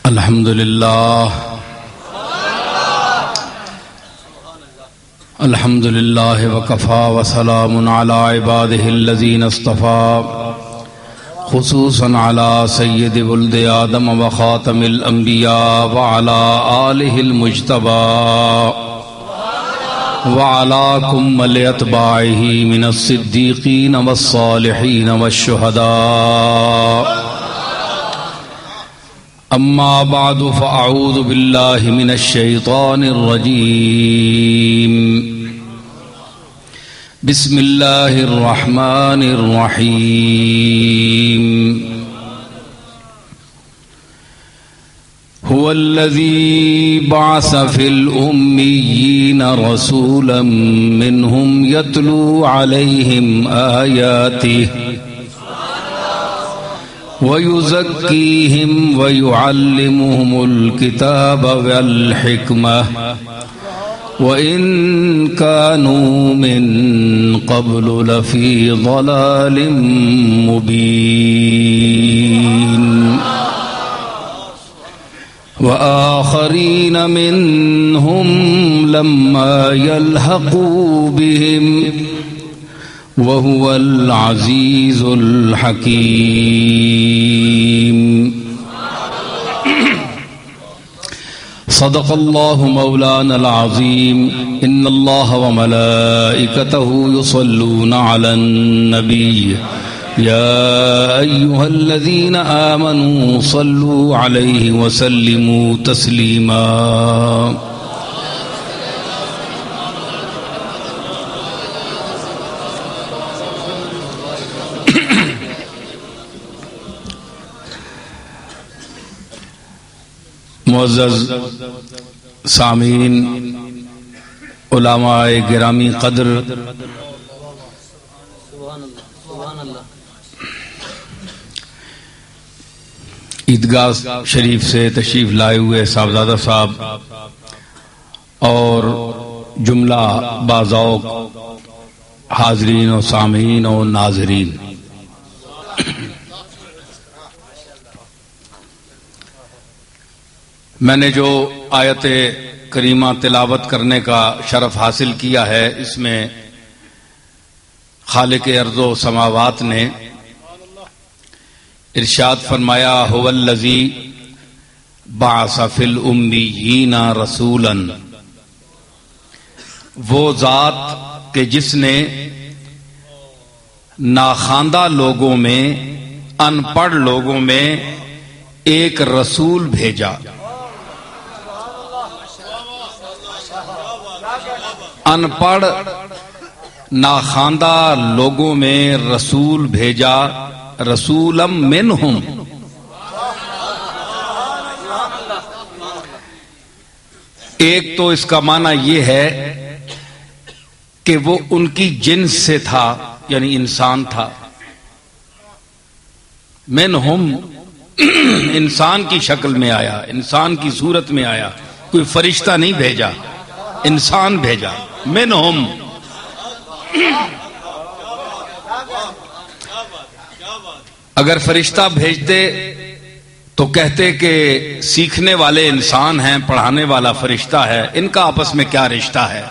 الحمد لله وكفى وسلام على عباده الذين اصطفى خصوصا على سيد ولد آدم وخاتم الأنبياء وعلى آله المجتبى وعلى كمل أتباعه من الصديقين والصالحين والشهداء. أما بعد فأعوذ بالله من الشيطان الرجيم. بسم الله الرحمن الرحيم. هو الذي بعث في الأميين رسولا منهم يتلو عليهم آياته ويزكيهم ويعلمهم الكتاب والحكمة وإن كانوا من قبل لفي ضلال مبين وآخرين منهم لما يلحقوا بهم وهو العزيز الحكيم. صدق الله مولانا العظيم. إن الله وملائكته يصلون على النبي يا أيها الذين آمنوا صلوا عليه وسلموا تسليما. معزز سامعین، علماء گرامی قدر، عیدگاہ شریف سے تشریف لائے ہوئے صاحبزادہ صاحب اور جملہ باذوق حاضرین و سامعین و ناظرین، میں نے جو آیت کریمہ تلاوت کرنے کا شرف حاصل کیا ہے، اس میں خالق ارض و سماوات نے ارشاد فرمایا هو الذی بعث فی الامیین رسولا، وہ ذات کہ جس نے ناخواندہ لوگوں میں، ان پڑھ لوگوں میں ایک رسول بھیجا. ان پڑھ ناخواندہ لوگوں میں رسول بھیجا، رسولا منہم، ایک تو اس کا معنی یہ ہے کہ وہ ان کی جنس سے تھا، یعنی انسان تھا. منہم انسان کی شکل میں آیا، انسان کی صورت میں آیا، کوئی فرشتہ نہیں بھیجا، انسان بھیجا. منہم، اگر فرشتہ بھیجتے تو کہتے کہ سیکھنے والے انسان ہیں، پڑھانے والا فرشتہ ہے، ان کا آپس میں کیا رشتہ ہے؟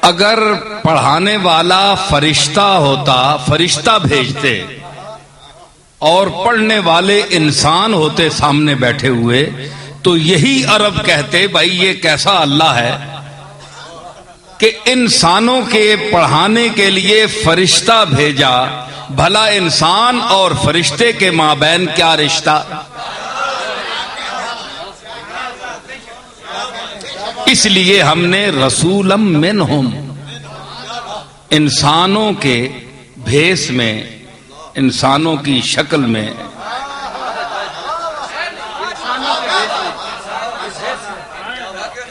اگر پڑھانے والا فرشتہ ہوتا، فرشتہ بھیجتے، اور پڑھنے والے انسان ہوتے سامنے بیٹھے ہوئے، تو یہی عرب کہتے بھائی یہ کیسا اللہ ہے کہ انسانوں کے پڑھانے کے لیے فرشتہ بھیجا. بھلا انسان اور فرشتے کے مابین کیا رشتہ؟ اس لیے ہم نے رسولا منہم، انسانوں کے بھیس میں، انسانوں کی شکل میں.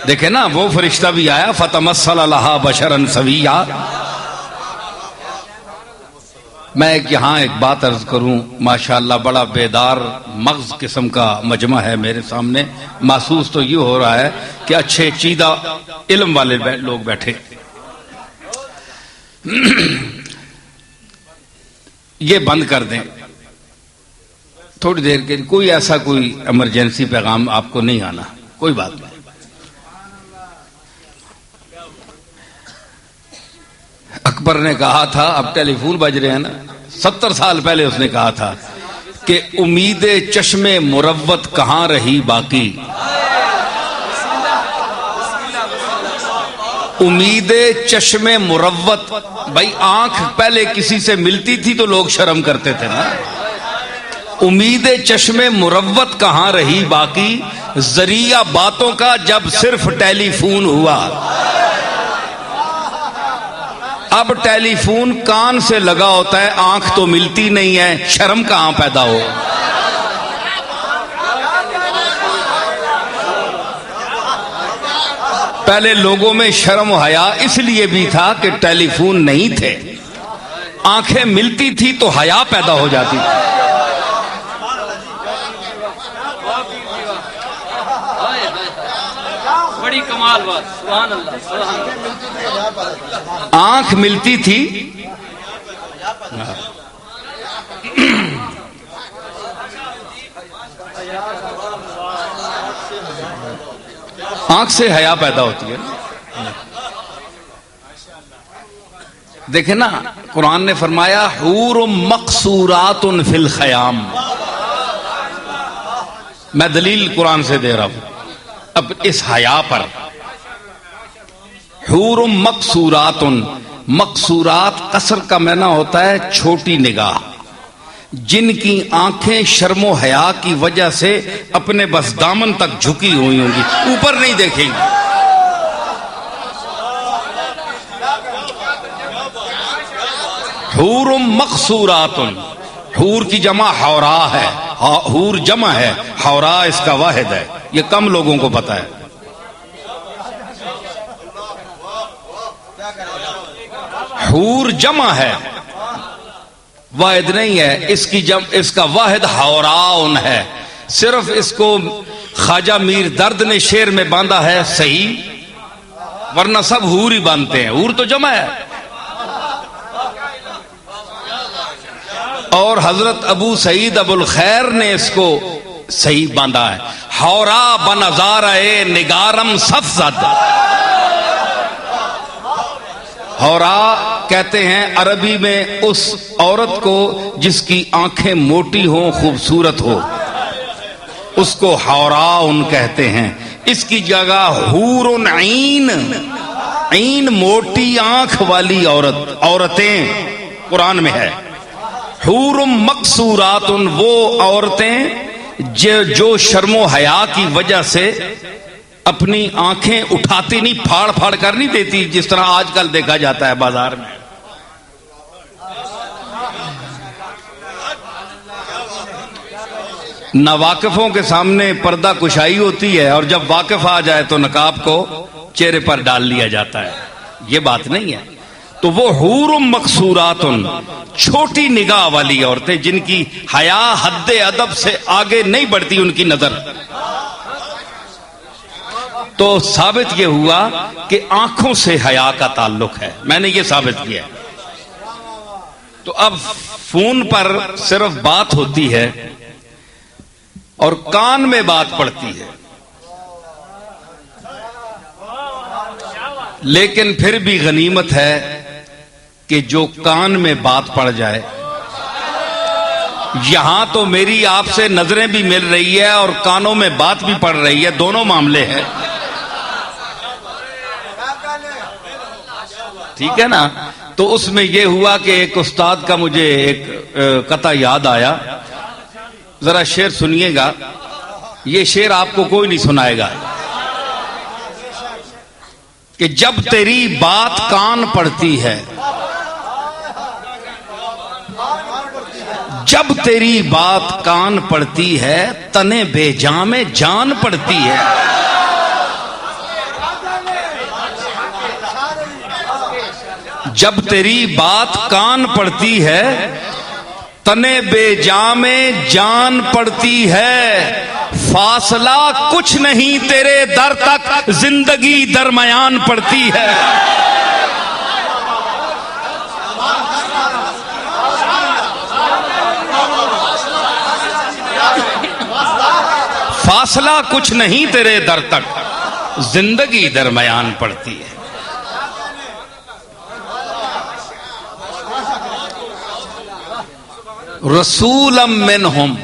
دیکھیں نا، وہ فرشتہ بھی آیا فتمثل لہا بشرا سویا. میں یہاں ایک بات عرض کروں، ماشاءاللہ بڑا بیدار مغز قسم کا مجمع ہے میرے سامنے، محسوس تو یہ ہو رہا ہے کہ اچھے چیدہ علم والے لوگ بیٹھے۔ یہ بند کر دیں تھوڑی دیر کے، کوئی ایسا کوئی ایمرجنسی پیغام آپ کو نہیں آنا، کوئی بات نہیں۔ اکبر نے کہا تھا، اب ٹیلی فون بج رہے ہیں نا، 70 سال پہلے اس نے کہا تھا کہ امید چشم مروت کہاں رہی باقی، امید چشم مروت، بھائی آنکھ پہلے کسی سے ملتی تھی تو لوگ شرم کرتے تھے نا، امید چشم مروت کہاں رہی باقی، ذریعہ باتوں کا جب صرف ٹیلی فون ہوا۔ اب ٹیلی فون کان سے لگا ہوتا ہے، آنکھ تو ملتی نہیں ہے، شرم کہاں پیدا ہو۔ پہلے لوگوں میں شرم و حیا اس لیے بھی تھا کہ ٹیلی فون نہیں تھے، آنکھیں ملتی تھی تو حیا پیدا ہو جاتی تھی۔ بڑی کمال بات، سبحان اللہ، سبحان اللہ۔ آنکھ ملتی تھی، آنکھ سے حیا پیدا ہوتی ہے۔ دیکھیں نا، قرآن نے فرمایا حور مقصورات فی الخیام، میں دلیل قرآن سے دے رہا ہوں اب اس حیا پر۔ حور مقصورات، مقصورات قصر کا معنی ہوتا ہے چھوٹی نگاہ، جن کی آنکھیں شرم و حیا کی وجہ سے اپنے بس دامن تک جھکی ہوئی ہوں گی، اوپر نہیں دیکھیں گی۔ حور مقصورات، حور کی جمع حورا ہے، حور جمع ہے، حورا اس کا واحد ہے، یہ کم لوگوں کو پتا ہے۔ حور جمع ہے، واحد نہیں ہے، اس کا واحد حوراؤن ہے، صرف اس کو خواجہ میر درد نے شعر میں باندھا ہے صحیح، ورنہ سب حور ہی باندھتے ہیں، حور تو جمع ہے۔ اور حضرت ابو سعید ابو الخیر نے اس کو صحیح باندھا ہے، حورا بنظارہ نگارم صفزد۔ حورا کہتے ہیں عربی میں اس عورت کو جس کی آنکھیں موٹی ہوں، خوبصورت ہو، اس کو حوراؤن کہتے ہیں۔ اس کی جگہ حور عین، عین موٹی آنکھ والی عورتیں قرآن میں ہے۔ حور مقصورات، وہ عورتیں جو شرم و حیا کی وجہ سے اپنی آنکھیں اٹھاتی نہیں، پھاڑ پھاڑ کر نہیں دیتی، جس طرح آج کل دیکھا جاتا ہے بازار میں۔ ناواقفوں کے سامنے پردہ کشائی ہوتی ہے، اور جب واقف آ جائے تو نقاب کو چہرے پر ڈال لیا جاتا ہے، یہ بات نہیں ہے۔ تو وہ حور مقصورات، چھوٹی نگاہ والی عورتیں جن کی حیا حد ادب سے آگے نہیں بڑھتی ان کی نظر۔ تو ثابت یہ ہوا کہ آنکھوں سے حیا کا تعلق ہے، میں نے یہ ثابت کیا۔ تو اب فون پر صرف بات ہوتی ہے اور کان میں بات پڑتی ہے، لیکن پھر بھی غنیمت ہے کہ جو کان میں بات پڑ جائے۔ یہاں تو میری آپ سے نظریں بھی مل رہی ہے اور کانوں میں بات بھی پڑ رہی ہے، دونوں معاملے ہیں، ٹھیک ہے نا؟ تو اس میں یہ ہوا کہ ایک استاد کا مجھے ایک قطع یاد آیا، ذرا شعر سنیے گا، یہ شعر آپ کو کوئی نہیں سنائے گا، کہ جب تیری بات کان پڑتی ہے، جب تیری بات کان پڑتی ہے، تنے بے جان میں جان پڑتی ہے۔ جب تیری بات کان پڑتی ہے تنے بے جام جان پڑتی ہے، فاصلہ کچھ نہیں تیرے در تک زندگی درمیان پڑتی ہے۔ فاصلہ کچھ نہیں تیرے در تک زندگی درمیان پڑتی ہے۔ رسولا منہم،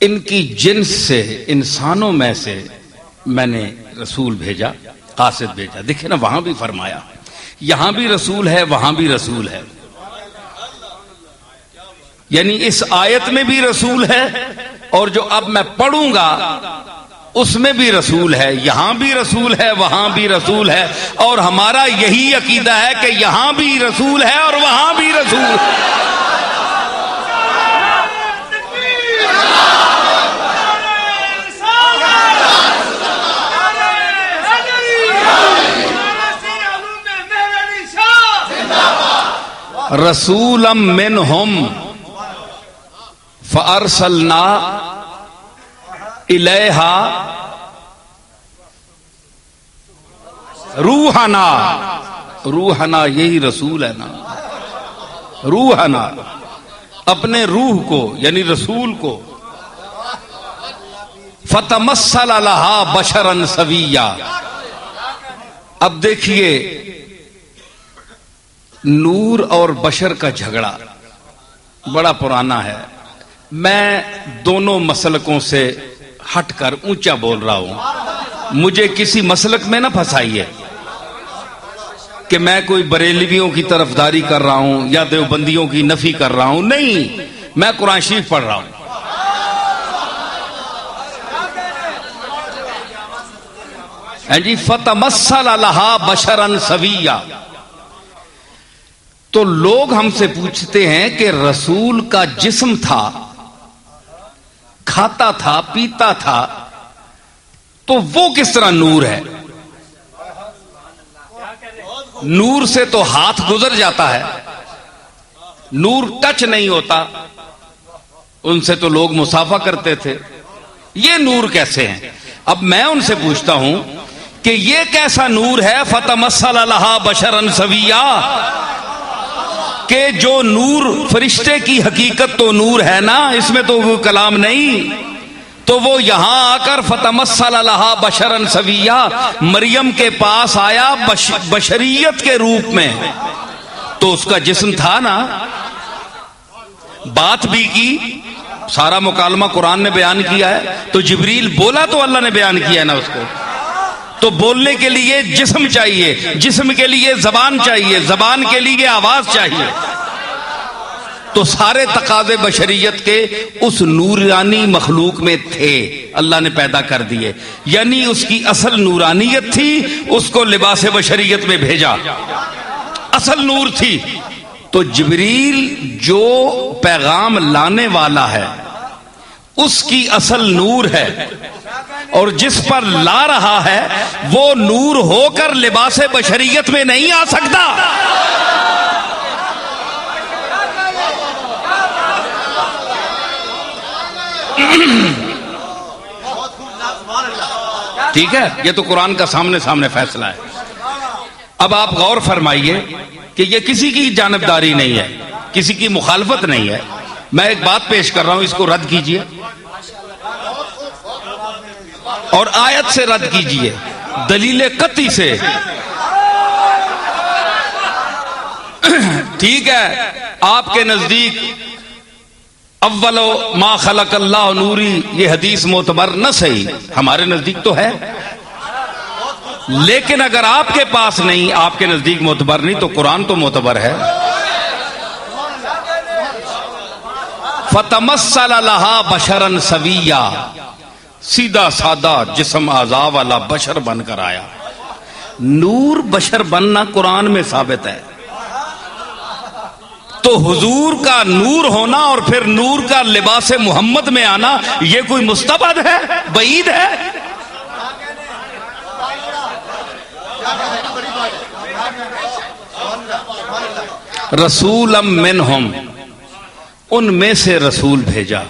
ان کی جنس سے، انسانوں میں سے میں نے رسول بھیجا، قاصد بھیجا۔ دیکھیں نا، وہاں بھی فرمایا، یہاں بھی رسول ہے، وہاں بھی رسول ہے، یعنی اس آیت میں بھی رسول ہے، اور جو اب میں پڑھوں گا اس میں بھی رسول ہے، یہاں بھی رسول ہے، وہاں بھی رسول ہے، اور ہمارا یہی عقیدہ ہے کہ یہاں بھی رسول ہے اور وہاں بھی رسول ہے۔ رسولا منہم فارسلنا الیہا روحنا، روحنا یہی رسول ہے نا، روحنا اپنے روح کو یعنی رسول کو، فتمثل لہا بشرا سویا۔ اب دیکھیے، نور اور بشر کا جھگڑا بڑا پرانا ہے، میں دونوں مسلکوں سے ہٹ کر اونچا بول رہا ہوں، مجھے کسی مسلک میں نہ پھنسائیے کہ میں کوئی بریلویوں کی طرفداری کر رہا ہوں یا دیوبندیوں کی نفی کر رہا ہوں، نہیں، میں قرآن شریف پڑھ رہا ہوں۔ جی فتمثل لہا بشرا سویا، تو لوگ ہم سے پوچھتے ہیں کہ رسول کا جسم تھا، کھاتا تھا، پیتا تھا، تو وہ کس طرح نور ہے؟ نور سے تو ہاتھ گزر جاتا ہے، نور ٹچ نہیں ہوتا، ان سے تو لوگ مصافحہ کرتے تھے، یہ نور کیسے ہیں؟ اب میں ان سے پوچھتا ہوں کہ یہ کیسا نور ہے فتمثل لہا بشرا سویا، کہ جو نور فرشتے کی حقیقت تو نور ہے نا، اس میں تو وہ کلام نہیں، تو وہ یہاں آ کر فتمثل لہا بشرا سویا، مریم کے پاس آیا بشریت کے روپ میں، تو اس کا جسم تھا نا، بات بھی کی، سارا مکالمہ قرآن نے بیان کیا ہے، تو جبریل بولا تو اللہ نے بیان کیا ہے نا اس کو، تو بولنے کے لیے جسم چاہیے، جسم کے لیے زبان چاہیے، زبان کے لیے آواز چاہیے، تو سارے تقاضے بشریت کے اس نورانی مخلوق میں تھے، اللہ نے پیدا کر دیے، یعنی اس کی اصل نورانیت تھی، اس کو لباس بشریت میں بھیجا، اصل نور تھی۔ تو جبریل جو پیغام لانے والا ہے اس کی اصل نور ہے، اور جس پر لا رہا ہے وہ نور ہو کر لباس بشریت میں نہیں آ سکتا۔ ٹھیک ہے، یہ تو قرآن کا سامنے سامنے فیصلہ ہے۔ اب آپ غور فرمائیے کہ یہ کسی کی جانبداری نہیں ہے، کسی کی مخالفت نہیں ہے، میں ایک بات پیش کر رہا ہوں، اس کو رد کیجئے اور آیت سے رد کیجئے، دلیل قطعی سے۔ ٹھیک ہے، آپ کے نزدیک اول ما خلق اللہ نوری یہ حدیث معتبر نہ صحیح، ہمارے نزدیک تو ہے، لیکن اگر آپ کے پاس نہیں، آپ کے نزدیک معتبر نہیں، تو قرآن تو معتبر ہے۔ فتمثل لہا بشرا سویا، سیدھا سادہ جسم اعضاء والا بشر بن کر آیا۔ نور بشر بننا قرآن میں ثابت ہے، تو حضور کا نور ہونا اور پھر نور کا لباس محمد میں آنا یہ کوئی مستبد ہے، بعید ہے؟ رسولا منہم، ان میں سے رسول بھیجا.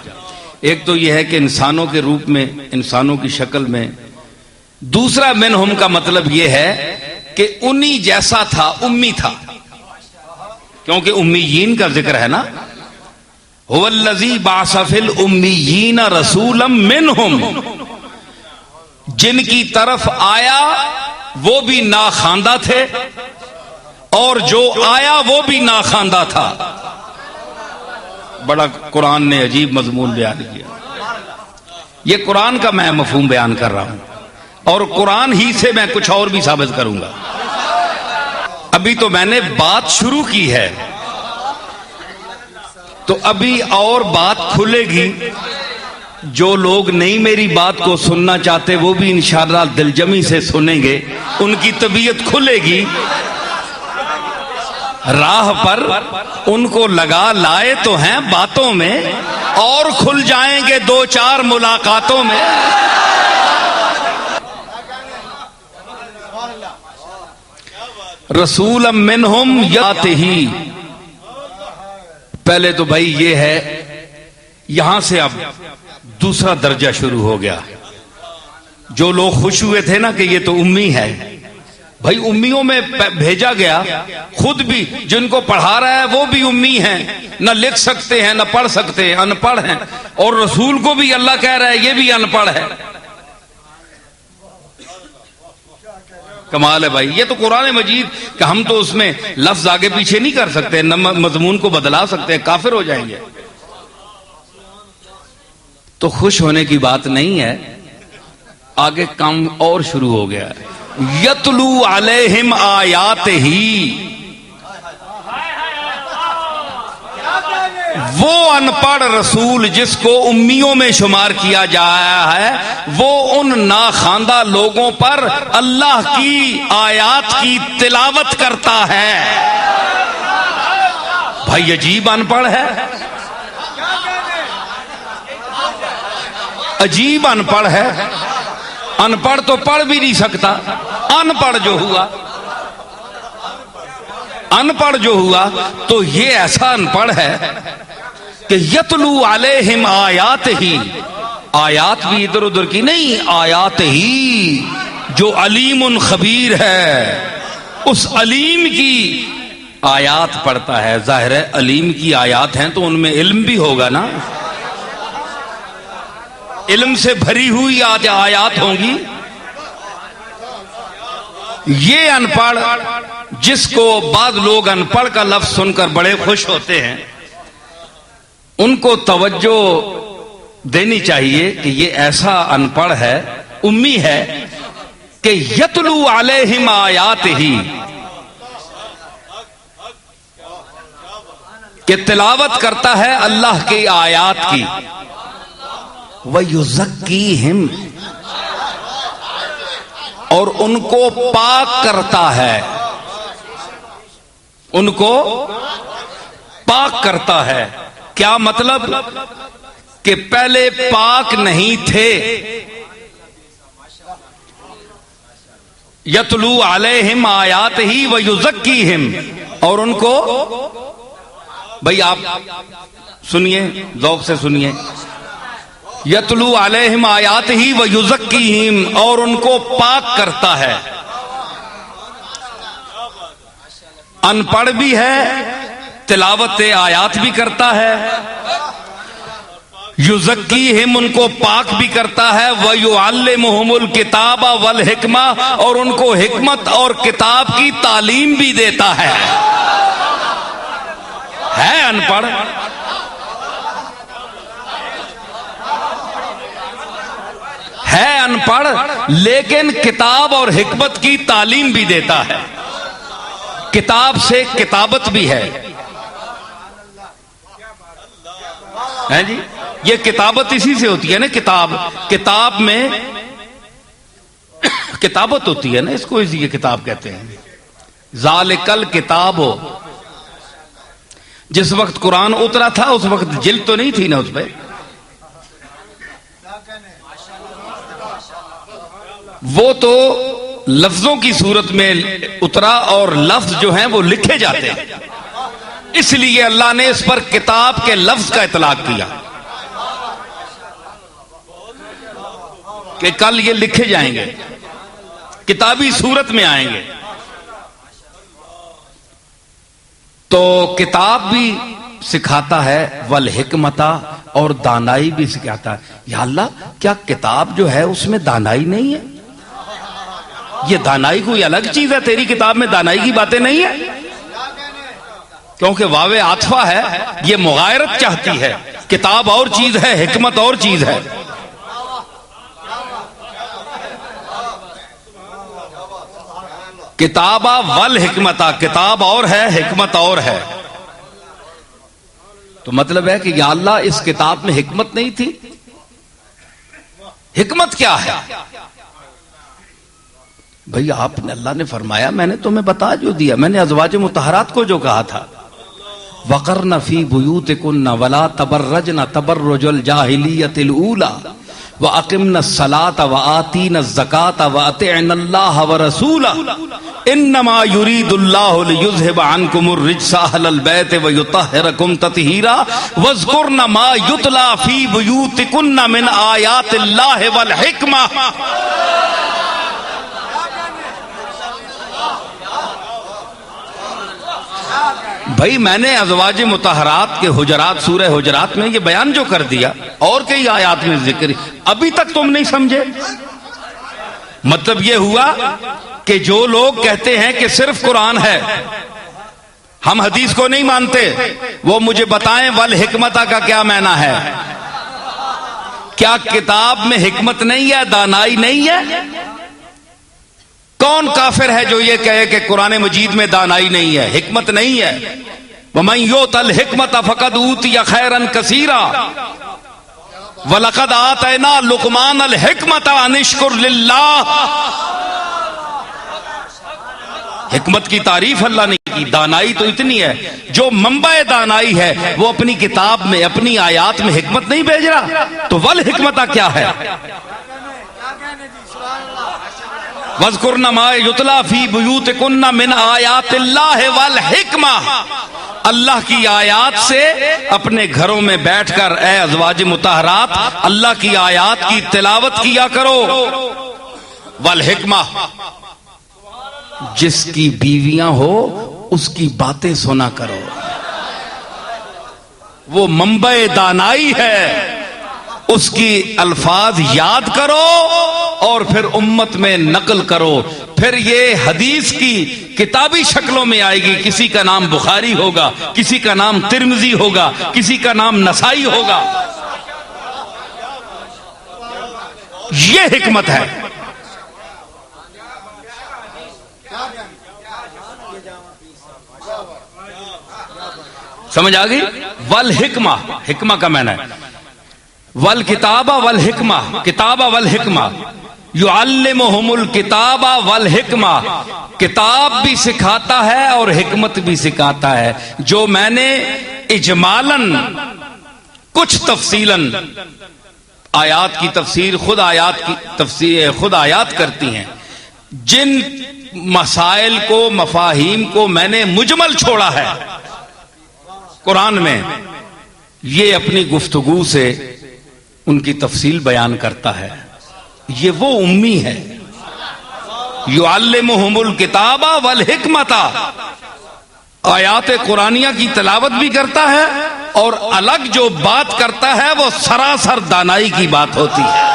ایک تو یہ ہے کہ انسانوں کے روپ میں، انسانوں کی شکل میں. دوسرا منہم کا مطلب یہ ہے کہ انہی جیسا تھا، امی تھا، کیونکہ امیین کا ذکر ہے نا. هو الذی بعث فی الامیین رسولا منہم، جن کی طرف آیا وہ بھی ناخواندہ تھے اور جو آیا وہ بھی ناخواندہ تھا. بڑا قرآن نے عجیب مضمون بیان کیا. یہ قرآن کا میں مفہوم بیان کر رہا ہوں اور قرآن ہی سے میں کچھ اور بھی ثابت کروں گا. ابھی تو میں نے بات شروع کی ہے تو ابھی اور بات کھلے گی. جو لوگ نہیں میری بات کو سننا چاہتے وہ بھی انشاءاللہ دل جمی سے سنیں گے، ان کی طبیعت کھلے گی. راہ پر ان کو لگا لائے تو ہیں باتوں میں، اور کھل جائیں گے دو چار ملاقاتوں میں. رسولا منہم یاتے ہی. پہلے تو بھائی یہ ہے، یہاں سے اب دوسرا درجہ شروع ہو گیا. جو لوگ خوش ہوئے تھے نا کہ یہ تو امی ہے، بھائی امیوں میں بھیجا گیا. خود بھی جن کو پڑھا رہا ہے وہ بھی امی ہیں، نہ لکھ سکتے ہیں نہ پڑھ سکتے ہیں، ان پڑھ ہیں. اور رسول کو بھی اللہ کہہ رہا ہے یہ بھی ان پڑھ ہے. کمال ہے بھائی. یہ تو قرآن مجید کہ ہم تو اس میں لفظ آگے پیچھے نہیں کر سکتے، نہ مضمون کو بدلا سکتے، کافر ہو جائیں گے. تو خوش ہونے کی بات نہیں ہے، آگے کام اور شروع ہو گیا. یتلو علیہم آیات ہی، وہ ان پڑھ رسول جس کو امیوں میں شمار کیا جایا ہے، وہ ان ناخواندہ لوگوں پر اللہ کی آیات کی تلاوت کرتا ہے. بھائی عجیب ان پڑھ ہے، عجیب ان پڑھ ہے. ان پڑھ تو پڑھ بھی نہیں سکتا. ان پڑھ جو ہوا، ان پڑھ جو ہوا تو یہ ایسا ان پڑھ ہے کہ یتلو علیہم آیات ہی. آیات بھی ادھر ادھر کی نہیں، آیات ہی جو علیم خبیر ہے، اس علیم کی آیات پڑھتا ہے. ظاہر ہے علیم کی آیات ہیں تو ان میں علم بھی ہوگا نا، علم سے بھری ہوئی آیات ہوں گی. یہ ان پڑھ جس کو بعض لوگ ان پڑھ کا لفظ سن کر بڑے خوش ہوتے ہیں، ان کو توجہ دینی چاہیے کہ یہ ایسا ان پڑھ ہے، امی ہے کہ یتلو علیہم آیات ہی، کہ تلاوت کرتا ہے اللہ کی آیات کی. وَيُزَكِّيهِمْ، اور ان کو پاک کرتا ہے، ان کو پاک کرتا ہے. کیا مطلب؟ کہ پہلے پاک نہیں تھے. یتلو علیہم آیات ہی ویزکیہم، اور ان کو، بھئی آپ سنیے ذوق سے سنیے. یتلو علیہم آیات ہی ویزکیہم، اور ان کو پاک کرتا ہے. ان پڑھ بھی ہے، تلاوت آیات بھی کرتا ہے. یزکیہم، ان کو پاک بھی کرتا ہے. ویعلمہم الکتاب والحکمہ، اور ان کو حکمت اور کتاب کی تعلیم بھی دیتا ہے. ان پڑھ، ہے ان پڑھ، لیکن کتاب اور حکمت کی تعلیم بھی دیتا ہے. کتاب سے کتابت بھی ہے. جی یہ کتابت اسی سے ہوتی ہے نا. کتاب میں کتابت ہوتی ہے نا، اس کو اسی کتاب کہتے ہیں. ذالک الکتاب، جس وقت قرآن اترا تھا اس وقت جلد تو نہیں تھی نا اس پہ. وہ تو لفظوں کی صورت میں اترا، اور لفظ جو ہیں وہ لکھے جاتے ہیں. اس لیے اللہ نے اس پر کتاب کے لفظ کا اطلاق کیا کہ کل یہ لکھے جائیں گے، کتابی صورت میں آئیں گے. تو کتاب بھی سکھاتا ہے والحکمت، اور دانائی بھی سکھاتا ہے. یا اللہ، کیا کتاب جو ہے اس میں دانائی نہیں ہے؟ یہ دانائی کوئی الگ چیز ہے؟ تیری کتاب میں دانائی کی باتیں نہیں ہیں؟ کیونکہ واو عاطفہ ہے، یہ مغایرت چاہتی ہے. کتاب اور چیز ہے، حکمت اور چیز ہے. کتابہ والحکمت، کتاب اور ہے، حکمت اور ہے. تو مطلب ہے کہ یا اللہ اس کتاب میں حکمت نہیں تھی. حکمت کیا ہے؟ بھئی آپ نے، اللہ نے فرمایا میں نے تمہیں بتا جو دیا. میں نے ازواج مطہرات کو جو کہا تھا وَقَرْنَ فِي بُيُوتِكُنَّ وَلَا تَبَرَّجْنَ تَبَرُّجَ الْجَاهِلِيَّةِ الْأُولَى وَأَقِمْنَ الصَّلَاةَ وَآتِينَ الزَّكَاةَ وَأَطِعْنَ اللَّهَ وَرَسُولَهُ إِنَّمَا يُرِيدُ اللَّهُ لِيُذْهِبَ عَنْكُمُ الرِّجْسَ أَهْلَ الْبَيْتِ وَيُطَهِّرَكُمْ تَطْهِيرًا وَاذْكُرْنَ مَا يُتْلَى فِي بُيُوتِكُنَّ مِنْ آيَاتِ اللَّهِ وَالْحِكْمَةِ. بھائی میں نے ازواج مطہرات کے حجرات، سورہ حجرات میں یہ بیان جو کر دیا، اور کئی آیات میں ذکر، ابھی تک تم نہیں سمجھے. مطلب یہ ہوا کہ جو لوگ کہتے ہیں کہ صرف قرآن ہے، ہم حدیث کو نہیں مانتے، وہ مجھے بتائیں والحکمت کا کیا معنی ہے. کیا کتاب میں حکمت نہیں ہے، دانائی نہیں ہے؟ کون کافر ہے جو یہ کہے کہ قرآن مجید میں دانائی نہیں ہے، حکمت نہیں ہے؟ وَمَنْ يُؤْتَ الْحِكْمَةَ فَقَدْ أُوتِيَ خَيْرًا كَثِيرًا وَلَقَدْ آتَيْنَا لُقْمَانَ الْحِكْمَةَ أَنِ اشْكُرْ لِلَّهِ. حکمت کی تعریف اللہ نے کی. دانائی تو اتنی ہے، جو منبع دانائی ہے وہ اپنی کتاب میں، اپنی آیات میں حکمت نہیں بھیج رہا. تو والحکمت کیا ہے؟ وَاذْكُرْنَ مَا يُتْلَى فِي بُيُوتِكُنَّ مِنْ آيَاتِ اللَّهِ وَالْحِكْمَةِ. اللہ کی آیات سے اپنے گھروں میں بیٹھ کر اے ازواج مطہرات اللہ کی آیات کی تلاوت کیا کرو. والحکمہ، جس کی بیویاں ہو اس کی باتیں سنا کرو. وہ منبع دانائی ہے، اس کی الفاظ یاد کرو اور پھر امت میں نقل کرو. پھر یہ حدیث کی کتابی شکلوں میں آئے گی. کسی کا نام بخاری ہوگا، کسی کا نام ترمذی ہوگا، کسی کا نام نسائی ہوگا. یہ حکمت ہے. سمجھ آ گئی؟ والحکمہ، حکمہ کا معنی ہے والکتابہ والحکمہ، کتابہ والحکمہ. یعلمہم الکتابہ والحکمہ، کتاب بھی سکھاتا ہے اور حکمت بھی سکھاتا ہے. جو میں نے اجمالاً کچھ تفصیلاً آیات کی تفسیر خود آیات کی تفسیر خود آیات کرتی ہیں. جن مسائل کو، مفاہیم کو میں نے مجمل چھوڑا ہے قرآن میں، یہ اپنی گفتگو سے ان کی تفصیل بیان کرتا ہے. یہ وہ امی ہے. یعلمہم الکتاب والحکمت، آیات قرآنیہ کی تلاوت بھی کرتا ہے اور الگ جو بات کرتا ہے وہ سراسر دانائی کی بات ہوتی ہے.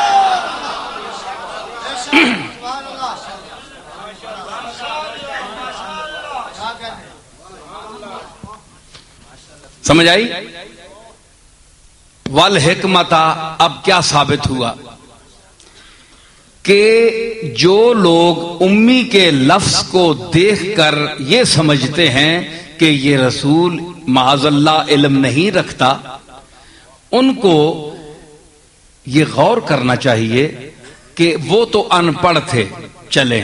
سمجھ آئی؟ والحکمت. اب کیا ثابت ہوا کہ جو لوگ امی کے لفظ کو دیکھ کر یہ سمجھتے ہیں کہ یہ رسول معاذ اللہ علم نہیں رکھتا، ان کو یہ غور کرنا چاہیے کہ وہ تو ان پڑھ تھے، چلیں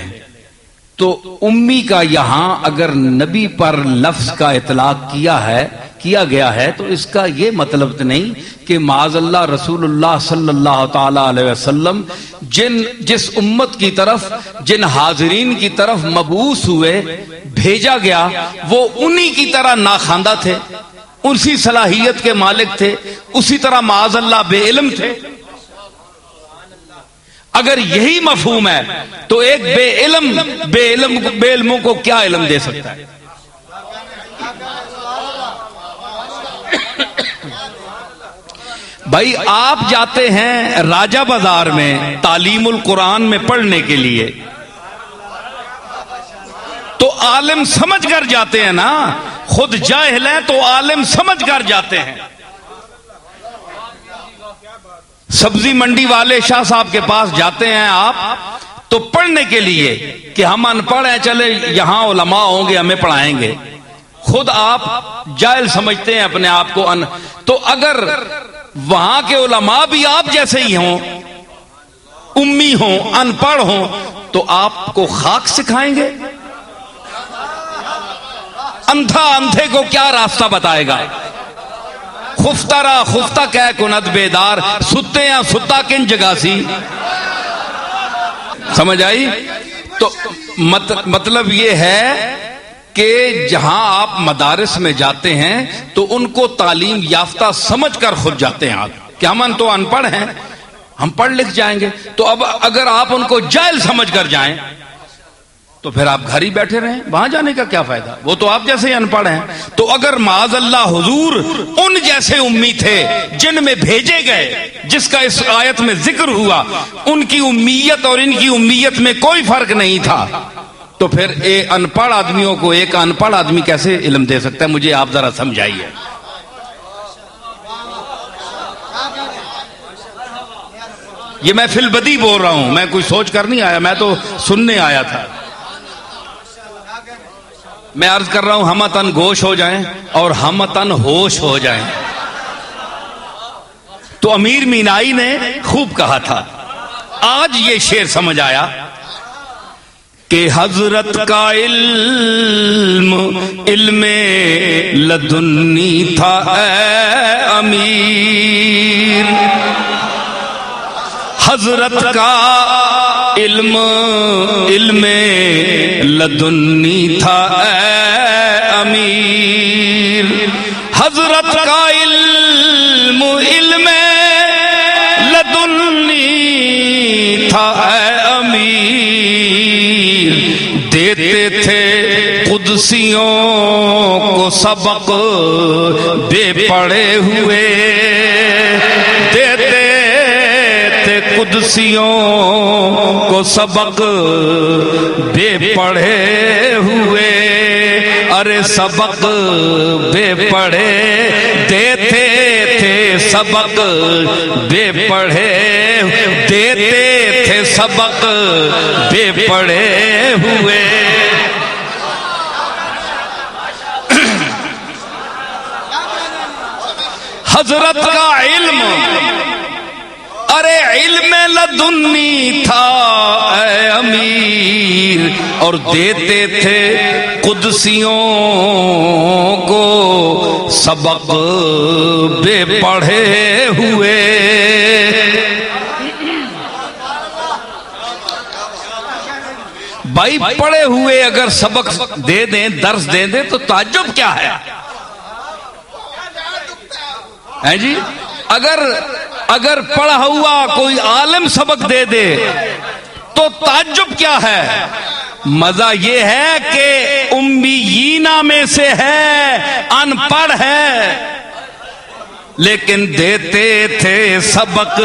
تو امی کا یہاں اگر نبی پر لفظ کا اطلاق کیا ہے کیا گیا ہے تو اس کا یہ مطلب نہیں کہ معاذ اللہ رسول اللہ صلی اللہ تعالی علیہ وسلم جس امت کی طرف جن حاضرین کی طرف مبعوث ہوئے بھیجا گیا وہ انہی کی طرح ناخواندہ تھے، اسی صلاحیت کے مالک تھے، اسی طرح معاذ اللہ بے علم تھے۔ اگر یہی مفہوم ہے تو ایک بے علموں کو کیا علم دے سکتا ہے؟ بھائی آپ جاتے ہیں راجہ بازار میں تعلیم القرآن میں پڑھنے کے لیے تو عالم سمجھ کر جاتے ہیں نا، خود جاہل ہیں تو عالم سمجھ کر جاتے ہیں۔ سبزی منڈی والے شاہ صاحب کے پاس جاتے ہیں آپ تو پڑھنے کے لیے کہ ہم ان پڑھ ہیں، چلے یہاں علماء ہوں گے ہمیں پڑھائیں گے، خود آپ جاہل سمجھتے ہیں اپنے آپ کو تو اگر وہاں کے علماء بھی آپ جیسے ہی ہوں، امی ہوں، ان پڑھ ہوں، تو آپ کو خاک سکھائیں گے؟ اندھا اندھے کو کیا راستہ بتائے گا؟ خفتہ را خفتہ کہہ کند بیدار، ستے ہیں ستا کن جگہ سی۔ سمجھ آئی؟ تو مطلب یہ ہے کہ جہاں آپ مدارس میں جاتے ہیں تو ان کو تعلیم یافتہ سمجھ کر خود جاتے ہیں آپ کہ ہم تو ان پڑھ ہیں، ہم پڑھ لکھ جائیں گے۔ تو اب اگر آپ ان کو جاہل سمجھ کر جائیں تو پھر آپ گھر ہی بیٹھے رہیں، وہاں جانے کا کیا فائدہ؟ وہ تو آپ جیسے ہی ان پڑھ ہیں۔ تو اگر معاذ اللہ حضور ان جیسے امی تھے جن میں بھیجے گئے، جس کا اس آیت میں ذکر ہوا، ان کی امیت اور ان کی امیت میں کوئی فرق نہیں تھا، تو پھر ان پڑھ آدمیوں کو ایک ان پڑھ آدمی کیسے علم دے سکتا ہے؟ مجھے آپ ذرا سمجھائیے۔ یہ میں فی البدی بول رہا ہوں، میں کوئی سوچ کر نہیں آیا، میں تو سننے آیا تھا۔ میں عرض کر رہا ہوں ہم تن گوش ہو جائیں اور ہم تن ہوش ہو جائیں۔ تو امیر مینائی نے خوب کہا تھا، آج یہ شعر سمجھ آیا کہ حضرت کا علم لدنی تھا اے امیر، حضرت کا علم لدنی تھا اے امیر، حضرت کا علم لدنی تھا اے امیر، دیتے تھے قدسیوں کو سبق بے پڑھے ہوئے، دیتے قدسیوں کو سبق بے پڑھے ہوئے، ارے سبق بے پڑھے دیتے تھے، سبق بے پڑھے دیتے تھے، سبق بے پڑھے ہوئے۔ حضرت کا علم، ارے علم لدنی تھا اے امیر، اور دیتے تھے قدسیوں کو سبق بے پڑھے ہوئے۔ بھائی پڑھے ہوئے اگر سبق دے دیں، درس دے دیں تو تعجب کیا ہے جی؟ اگر پڑھا ہوا کوئی عالم سبق دے دے تو تعجب کیا ہے؟ مزہ یہ ہے کہ امیینہ میں سے ہے، ان پڑھ ہے، لیکن دیتے تھے سبق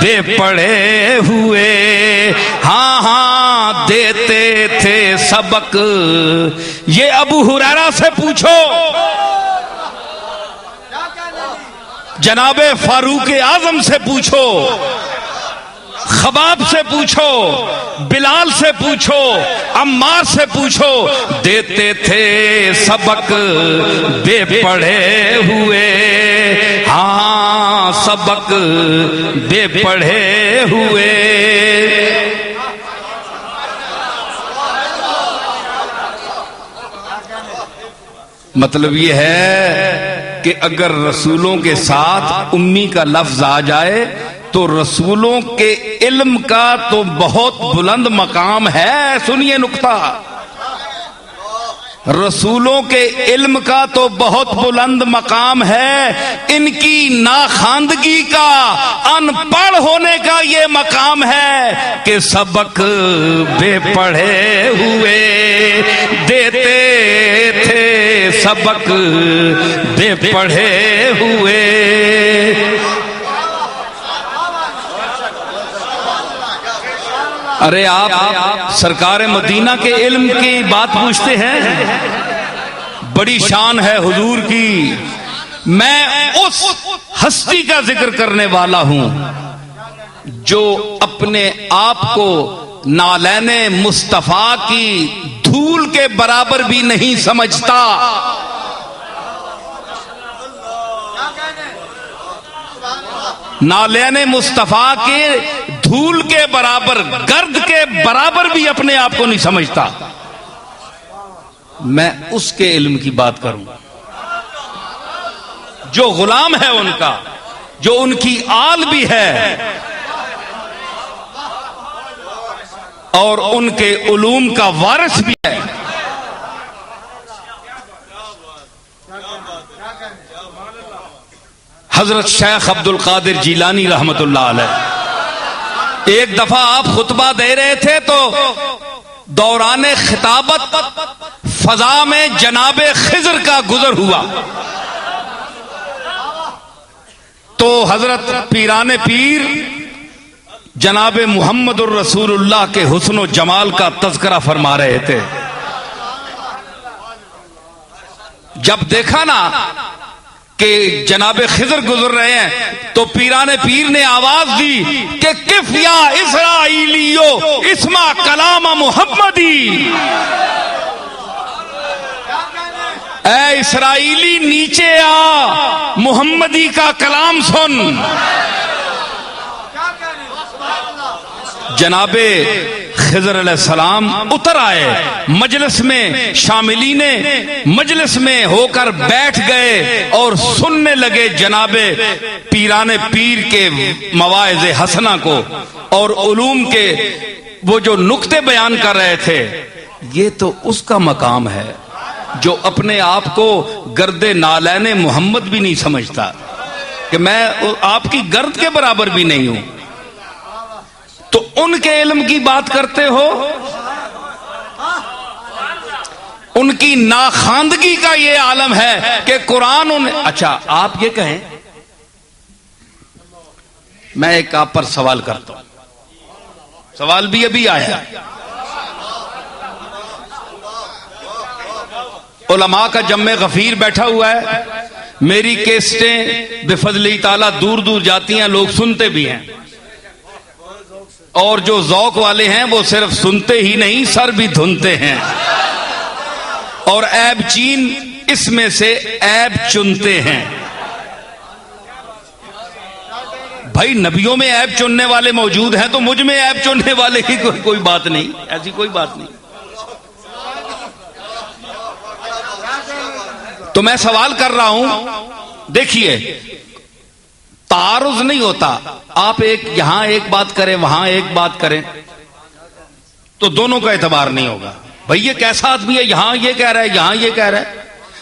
بے پڑھے ہوئے۔ ہاں ہاں دیتے تھے سبق، یہ ابو ہریرہ سے پوچھو، جناب فاروق اعظم سے پوچھو، خباب سے پوچھو، بلال سے پوچھو، عمار سے پوچھو، دیتے تھے سبق بے پڑھے ہوئے۔ ہاں سبق بے پڑھے ہوئے۔ مطلب یہ ہے کہ اگر رسولوں کے ساتھ امی کا لفظ آ جائے تو رسولوں کے علم کا تو بہت بلند مقام ہے. سنیے نکتہ، رسولوں کے علم کا تو بہت بلند مقام ہے، ان کی ناخواندگی کا، ان پڑھ ہونے کا یہ مقام ہے کہ سبق بے پڑھے ہوئے دیتے تھے، سبق بے پڑھے ہوئے. ارے آپ سرکار مدینہ کے علم کی بات پوچھتے ہیں؟ بڑی شان ہے حضور کی. میں اس ہستی کا ذکر کرنے والا ہوں جو اپنے آپ کو نالین مصطفیٰ کی دھول کے برابر بھی نہیں سمجھتا. نالین مصطفیٰ کے دھول کے برابر، گرد کے برابر بھی اپنے آپ کو نہیں سمجھتا. میں اس کے علم کی بات کروں جو غلام ہے ان کا، جو ان کی آل بھی ہے اور ان کے علوم کا وارث بھی ہے. حضرت شیخ عبد القادر جیلانی رحمت اللہ علیہ ایک دفعہ آپ خطبہ دے رہے تھے تو دوران خطابت فضا میں جناب خضر کا گزر ہوا تو حضرت پیران پیر جناب محمد الرسول اللہ کے حسن و جمال کا تذکرہ فرما رہے تھے. جب دیکھا نا کہ جناب خضر گزر رہے ہیں تو پیران پیر نے آواز دی کہ کف یا اسرائیلیو اسما کلام محمدی، اے اسرائیلی نیچے آ، محمدی کا کلام سن. جناب خضر علیہ السلام اتر آئے مجلس میں، شاملین مجلس میں ہو کر بیٹھ گئے اور سننے لگے جناب پیران پیر کے مواعظ حسنہ کو اور علوم کے وہ جو نکتے بیان کر رہے تھے. یہ تو اس کا مقام ہے جو اپنے آپ کو گرد نالین محمد بھی نہیں سمجھتا کہ میں آپ کی گرد کے برابر بھی نہیں ہوں. تو ان کے علم کی بات کرتے ہو، ان کی ناخواندگی کا یہ عالم ہے کہ قرآن اچھا آپ یہ کہیں، میں ایک آپ پر سوال کرتا ہوں، سوال بھی ابھی آیا. علماء کا جمع غفیر بیٹھا ہوا ہے، میری کیسٹیں بفضل تعالیٰ دور دور جاتی ہیں، لوگ سنتے بھی ہیں، اور جو ذوق والے ہیں وہ صرف سنتے ہی نہیں سر بھی دھنتے ہیں اور عیب چین اس میں سے عیب چنتے ہیں. بھائی نبیوں میں عیب چننے والے موجود ہیں تو مجھ میں عیب چننے والے کی کوئی بات نہیں، ایسی کوئی بات نہیں. تو میں سوال کر رہا ہوں، دیکھیے تعارض نہیں ہوتا، آپ ایک یہاں ایک بات کریں وہاں ایک بات کریں تو دونوں کا اعتبار نہیں ہوگا. بھئی یہ کیسا آدمی ہے، یہاں یہ کہہ رہا ہے یہاں یہ کہہ رہا ہے.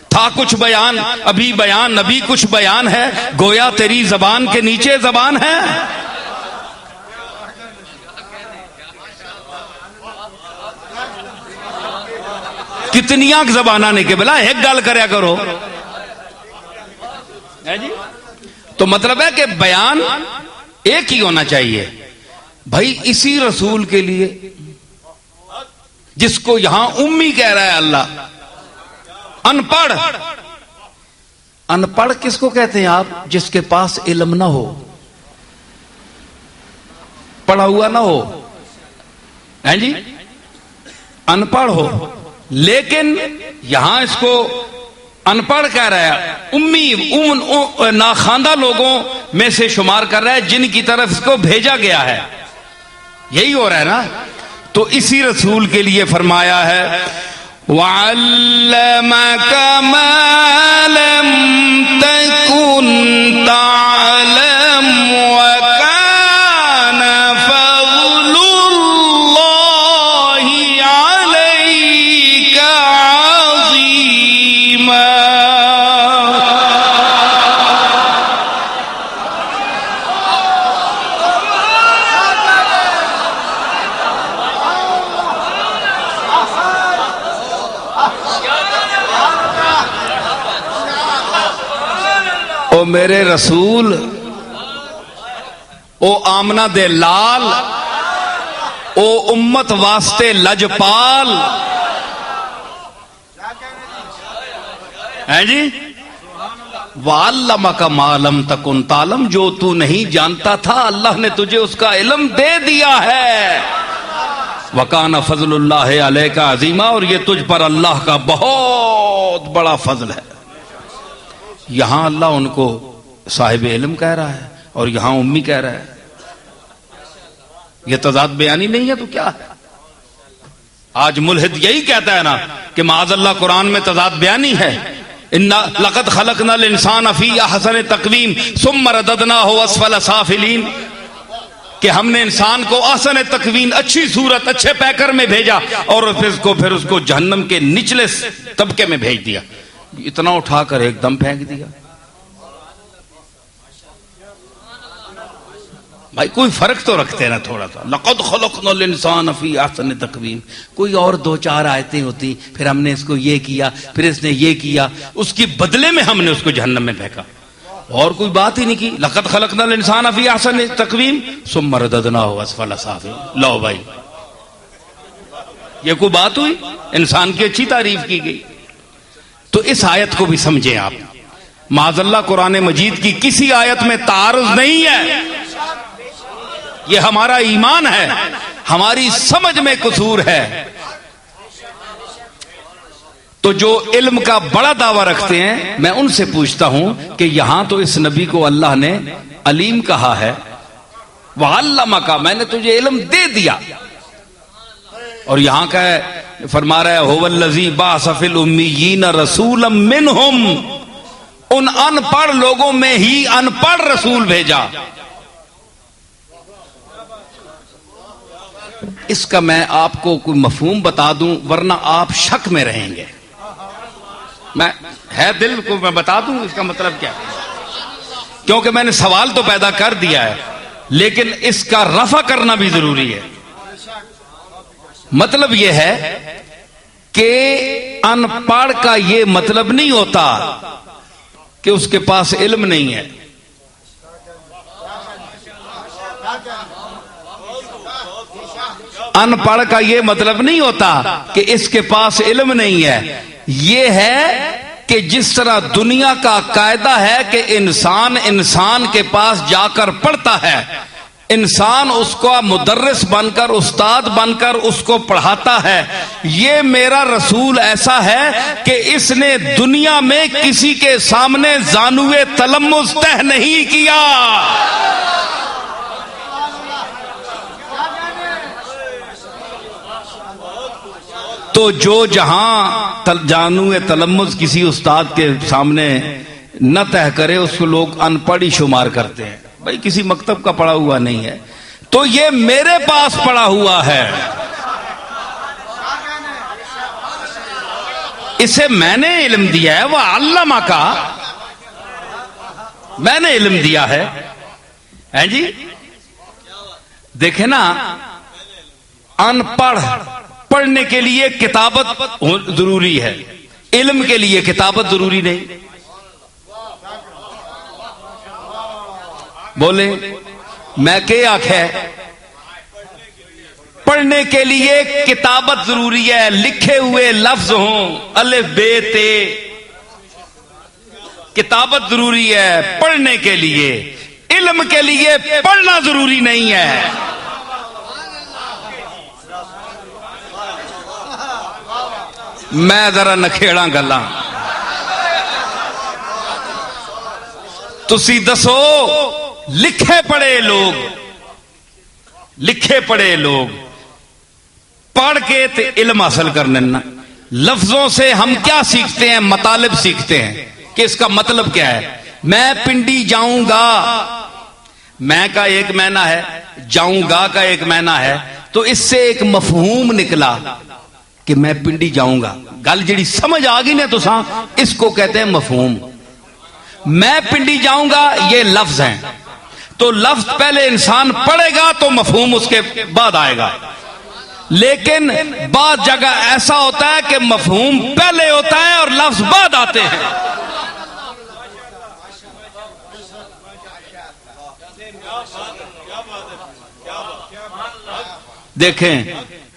تھا کچھ بیان ابھی بیان ابھی کچھ بیان ہے، گویا تیری زبان کے نیچے زبان ہے. کتنیاں زبانہ نے کہ بلا ایک گل کریا کرو جی. تو مطلب ہے کہ بیان ایک ہی ہونا چاہیے. بھائی اسی رسول کے لیے جس کو یہاں امی کہہ رہا ہے اللہ، ان پڑھ، ان پڑھ کس کو کہتے ہیں آپ؟ جس کے پاس علم نہ ہو، پڑھا ہوا نہ ہو، ہیں جی، ان پڑھ ہو. لیکن یہاں اس کو ان پڑھ کہہ رہا ہے، امی ناخواندہ لوگوں میں سے شمار کر رہا ہے جن کی طرف اس کو بھیجا گیا ہے. یہی ہو رہا ہے نا. تو اسی رسول کے لیے فرمایا ہے وعلمك ما لم تكن تعلم وكان فضل الله عليك عظيما. او میرے رسول، او آمنہ دے لال، او امت واسطے لجپال، ہیں جی؟ وَعَلَّمَكَ مَا لَمْ تَكُنْ تَعْلَمْ، جو تو نہیں جانتا تھا اللہ نے تجھے اس کا علم دے دیا ہے. وَكَانَ فَضْلُ اللَّهِ عَلَيْكَ عَظِيمًا، اور یہ تجھ پر اللہ کا بہت بڑا فضل ہے. یہاں اللہ ان کو صاحب علم کہہ رہا ہے اور یہاں امی کہہ رہا ہے. یہ تضاد بیانی نہیں ہے تو کیا ہے؟ آج ملحد یہی کہتا ہے نا کہ معاذ اللہ قرآن میں تضاد بیانی ہے. لَقَدْ خَلَقْنَا الْإِنسَانَ فِي أَحْسَنِ تَقْوِيمٍ ثُمَّ رَدَدْنَاهُ أَسْفَلَ سَافِلِينَ، کہ ہم نے انسان کو احسن تکوین، اچھی صورت، اچھے پیکر میں بھیجا اور پھر اس کو جہنم کے نچلے طبقے میں بھیج دیا. اتنا اٹھا کر ایک دم پھینک دیا. بھائی کوئی فرق تو رکھتے نا تھوڑا سا. لَقَدْ خَلَقْنَا الْإِنسَانَ فِي أَحْسَنِ تَقْوِيمٍ، کوئی اور دو چار آیتیں ہوتی، پھر ہم نے اس کو یہ کیا، پھر اس نے یہ کیا، اس کی بدلے میں ہم نے اس کو جہنم میں پھینکا. اور کوئی بات ہی نہیں کی. لَقَدْ خَلَقْنَا الْإِنسَانَ فِي أَحْسَنِ تَقْوِيمٍ ثُمَّ رَدَدْنَاهُ أَسْفَلَ سَافِلِينَ. لو بھائی یہ کوئی بات ہوئی؟ انسان کی اچھی تعریف کی گئی. تو اس آیت کو بھی سمجھیں آپ. معاذ اللہ قرآن مجید کی کسی آیت میں تعارض نہیں ہے. یہ ہمارا ایمان ہے، ہماری سمجھ میں قصور ہے. تو جو علم کا بڑا دعویٰ رکھتے ہیں میں ان سے پوچھتا ہوں کہ یہاں تو اس نبی کو اللہ نے علیم کہا ہے. وَعَلَّمَكَ، میں نے تجھے علم دے دیا. اور یہاں کا ہے فرما رہا ہے هُوَ الَّذِي بَعَثَ فِي الْأُمِّيِّينَ رَسُولًا مِّنْهُمْ، ان ان پڑھ لوگوں میں ہی ان پڑھ رسول بھیجا. اس کا میں آپ کو کوئی مفہوم بتا دوں ورنہ آپ شک میں رہیں گے. میں ہے دل کو میں بتا دوں اس کا مطلب کیا، کیونکہ میں نے سوال تو پیدا کر دیا ہے لیکن اس کا رفع کرنا بھی ضروری ہے. مطلب یہ ہے کہ ان پڑھ کا یہ مطلب نہیں ہوتا کہ اس کے پاس علم نہیں ہے. ان پڑھ کا یہ مطلب نہیں ہوتا کہ اس کے پاس علم نہیں ہے. یہ ہے کہ جس طرح دنیا کا قاعدہ ہے کہ انسان کے پاس جا کر پڑھتا ہے، انسان اس کو مدرس بن کر، استاد بن کر اس کو پڑھاتا ہے. یہ میرا رسول ایسا ہے کہ اس نے دنیا میں کسی کے سامنے زانوے تلمس تہ نہیں کیا. تو جو جہاں جانوے تلمس کسی استاد کے سامنے نہ تہ کرے اس کو لوگ ان پڑھ ہی شمار کرتے ہیں. بھائی کسی مکتب کا پڑھا ہوا نہیں ہے. تو یہ میرے پاس پڑھا ہوا ہے، اسے میں نے علم دیا ہے. وَعَلَّمَكَ، میں نے علم دیا ہے. ہیں جی دیکھیں نا، ان پڑھ پڑھنے کے لیے کتابت ضروری ہے، علم کے لیے کتابت ضروری نہیں. بولے میں کیا آکھے؟ پڑھنے کے لیے کتابت ضروری ہے، لکھے ہوئے لفظ ہوں، الف بے تے، کتابت ضروری ہے پڑھنے کے لیے. علم کے لیے پڑھنا ضروری نہیں ہے. میں ذرا نکھیڑا گلاں تسی دسو، لکھے پڑھے لوگ پڑھ کے تے علم حاصل کرنے نا، لفظوں سے ہم کیا سیکھتے ہیں؟ مطالب سیکھتے ہیں کہ اس کا مطلب کیا ہے. میں پنڈی جاؤں گا، میں کا ایک معنی ہے، جاؤں گا کا ایک معنی ہے. تو اس سے ایک مفہوم نکلا کہ میں پنڈی جاؤں گا. گل جڑی سمجھ آ گئی نا تو اس کو کہتے ہیں مفہوم. میں پنڈی جاؤں گا یہ لفظ ہیں، تو لفظ پہلے انسان پڑھے گا تو مفہوم اس کے بعد آئے گا. لیکن بعض جگہ ایسا ہوتا ہے کہ مفہوم پہلے ہوتا ہے اور لفظ بعد آتے ہیں. دیکھیں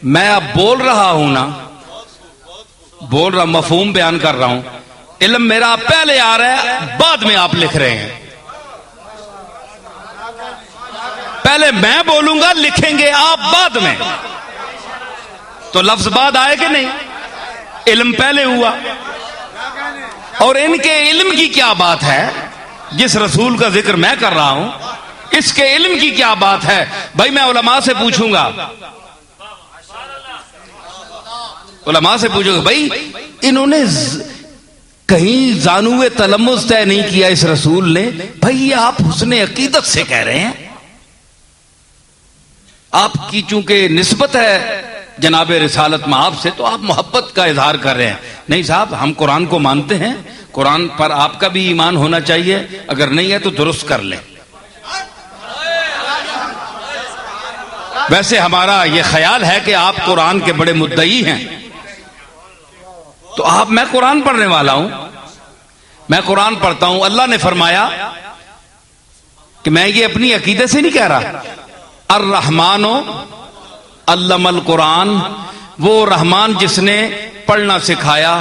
میں اب بول رہا ہوں نا، بول رہا، مفہوم بیان کر رہا ہوں. علم میرا پہلے آ رہا ہے، بعد میں آپ لکھ رہے ہیں. پہلے میں بولوں گا، لکھیں گے آپ بعد میں، تو لفظ بعد آئے کہ نہیں؟ علم پہلے ہوا. اور ان کے علم کی کیا بات ہے؟ جس رسول کا ذکر میں کر رہا ہوں اس کے علم کی کیا بات ہے؟ بھائی میں علماء سے پوچھوں گا، علماء سے پوچھوں گا بھائی انہوں نے کہیں زانوے تلمذ طے نہیں کیا اس رسول نے، بھائی یہ آپ حسن عقیدت سے کہہ رہے ہیں، آپ کی چونکہ نسبت ہے جناب رسالت میں آپ سے تو آپ محبت کا اظہار کر رہے ہیں. نہیں صاحب، ہم قرآن کو مانتے ہیں، قرآن پر آپ کا بھی ایمان ہونا چاہیے، اگر نہیں ہے تو درست کر لیں. ویسے ہمارا یہ خیال ہے کہ آپ قرآن کے بڑے مدعی ہیں، تو آپ، میں قرآن پڑھنے والا ہوں، میں قرآن پڑھتا ہوں. اللہ نے فرمایا کہ میں یہ اپنی عقیدے سے نہیں کہہ رہا، الرحمن علم القرآن، وہ رحمان جس نے پڑھنا سکھایا،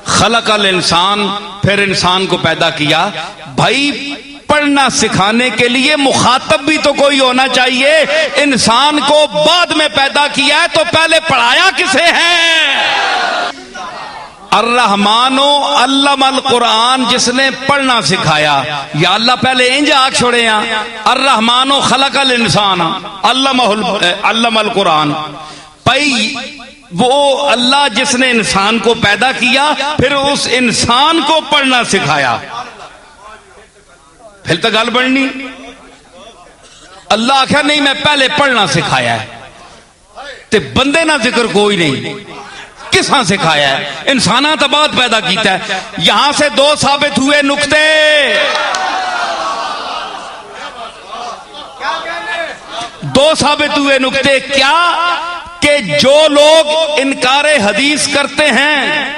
خلق الانسان، پھر انسان کو پیدا کیا. بھائی پڑھنا سکھانے کے لیے مخاطب بھی تو کوئی ہونا چاہیے. انسان کو بعد میں پیدا کیا ہے تو پہلے پڑھایا کسے ہے؟ الرحمن علم القرآن، جس نے پڑھنا سکھایا. یا اللہ پہلے انج آگ چھوڑے ہیں، الرحمن خلق الانسان علم القرآن. پئی وہ اللہ جس نے انسان کو پیدا کیا، پھر اس انسان کو پڑھنا سکھایا. پھر تو گل بڑھنی. اللہ آخیا نہیں میں پہلے پڑھنا سکھایا ہے، تے بندے نہ ذکر کوئی نہیں. کس ہاں سکھایا ہے؟ انسانہ تو بعد پیدا کیتا ہے. یہاں سے دو ثابت ہوئے نقطے. دو ثابت ہوئے نقطے کیا؟ کہ جو لوگ انکار حدیث کرتے ہیں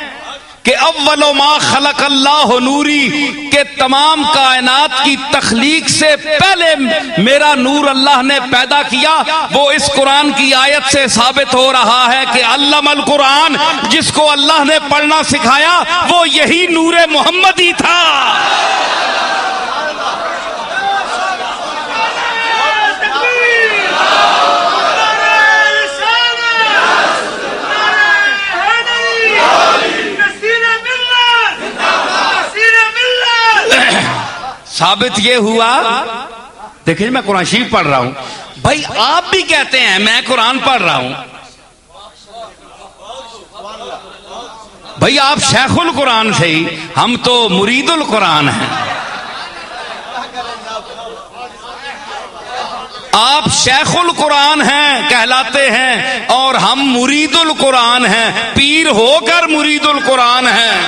کہ اول ما خلق اللہ نوری، کہ تمام کائنات کی تخلیق سے پہلے میرا نور اللہ نے پیدا کیا، وہ اس قرآن کی آیت سے ثابت ہو رہا ہے کہ علم القرآن، جس کو اللہ نے پڑھنا سکھایا وہ یہی نور محمدی تھا. ثابت یہ ہوا. دیکھیں میں قرآن شریف پڑھ رہا ہوں، بھائی آپ بھی کہتے ہیں میں قرآن پڑھ رہا ہوں، بھائی آپ شیخ القرآن سے ہی، ہم تو مرید القرآن ہیں. آپ شیخ القرآن ہیں کہلاتے ہیں اور ہم مرید القرآن ہیں، پیر ہو کر مرید القرآن ہیں.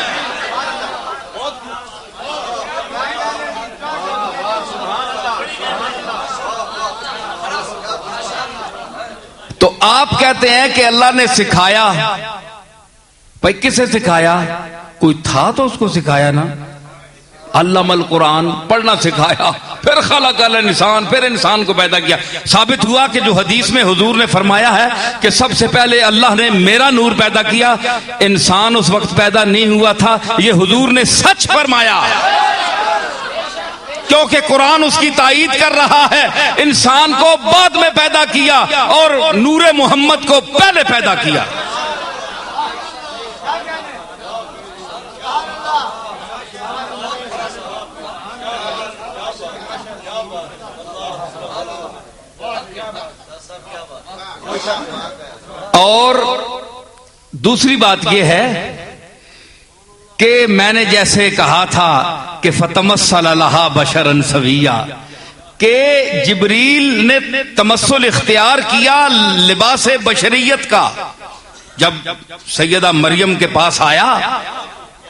تو آپ کہتے ہیں کہ اللہ نے سکھایا. بھائی کسے سکھایا؟ کوئی تھا تو اس کو سکھایا نا. علم القرآن، پڑھنا سکھایا، پھر خلق الانسان، پھر انسان کو پیدا کیا. ثابت ہوا کہ جو حدیث میں حضور نے فرمایا ہے کہ سب سے پہلے اللہ نے میرا نور پیدا کیا، انسان اس وقت پیدا نہیں ہوا تھا. یہ حضور نے سچ فرمایا کیونکہ قرآن اس کی تائید کر رہا ہے. انسان کو بعد میں پیدا کیا اور نور محمد کو پہلے پیدا کیا. اور دوسری بات یہ ہے کہ میں نے جیسے کہا تھا کہ فتمثل لہا بشرا سویا، کہ جبریل نے تمثل اختیار کیا لباس بشریت کا. جب سیدہ مریم کے پاس آیا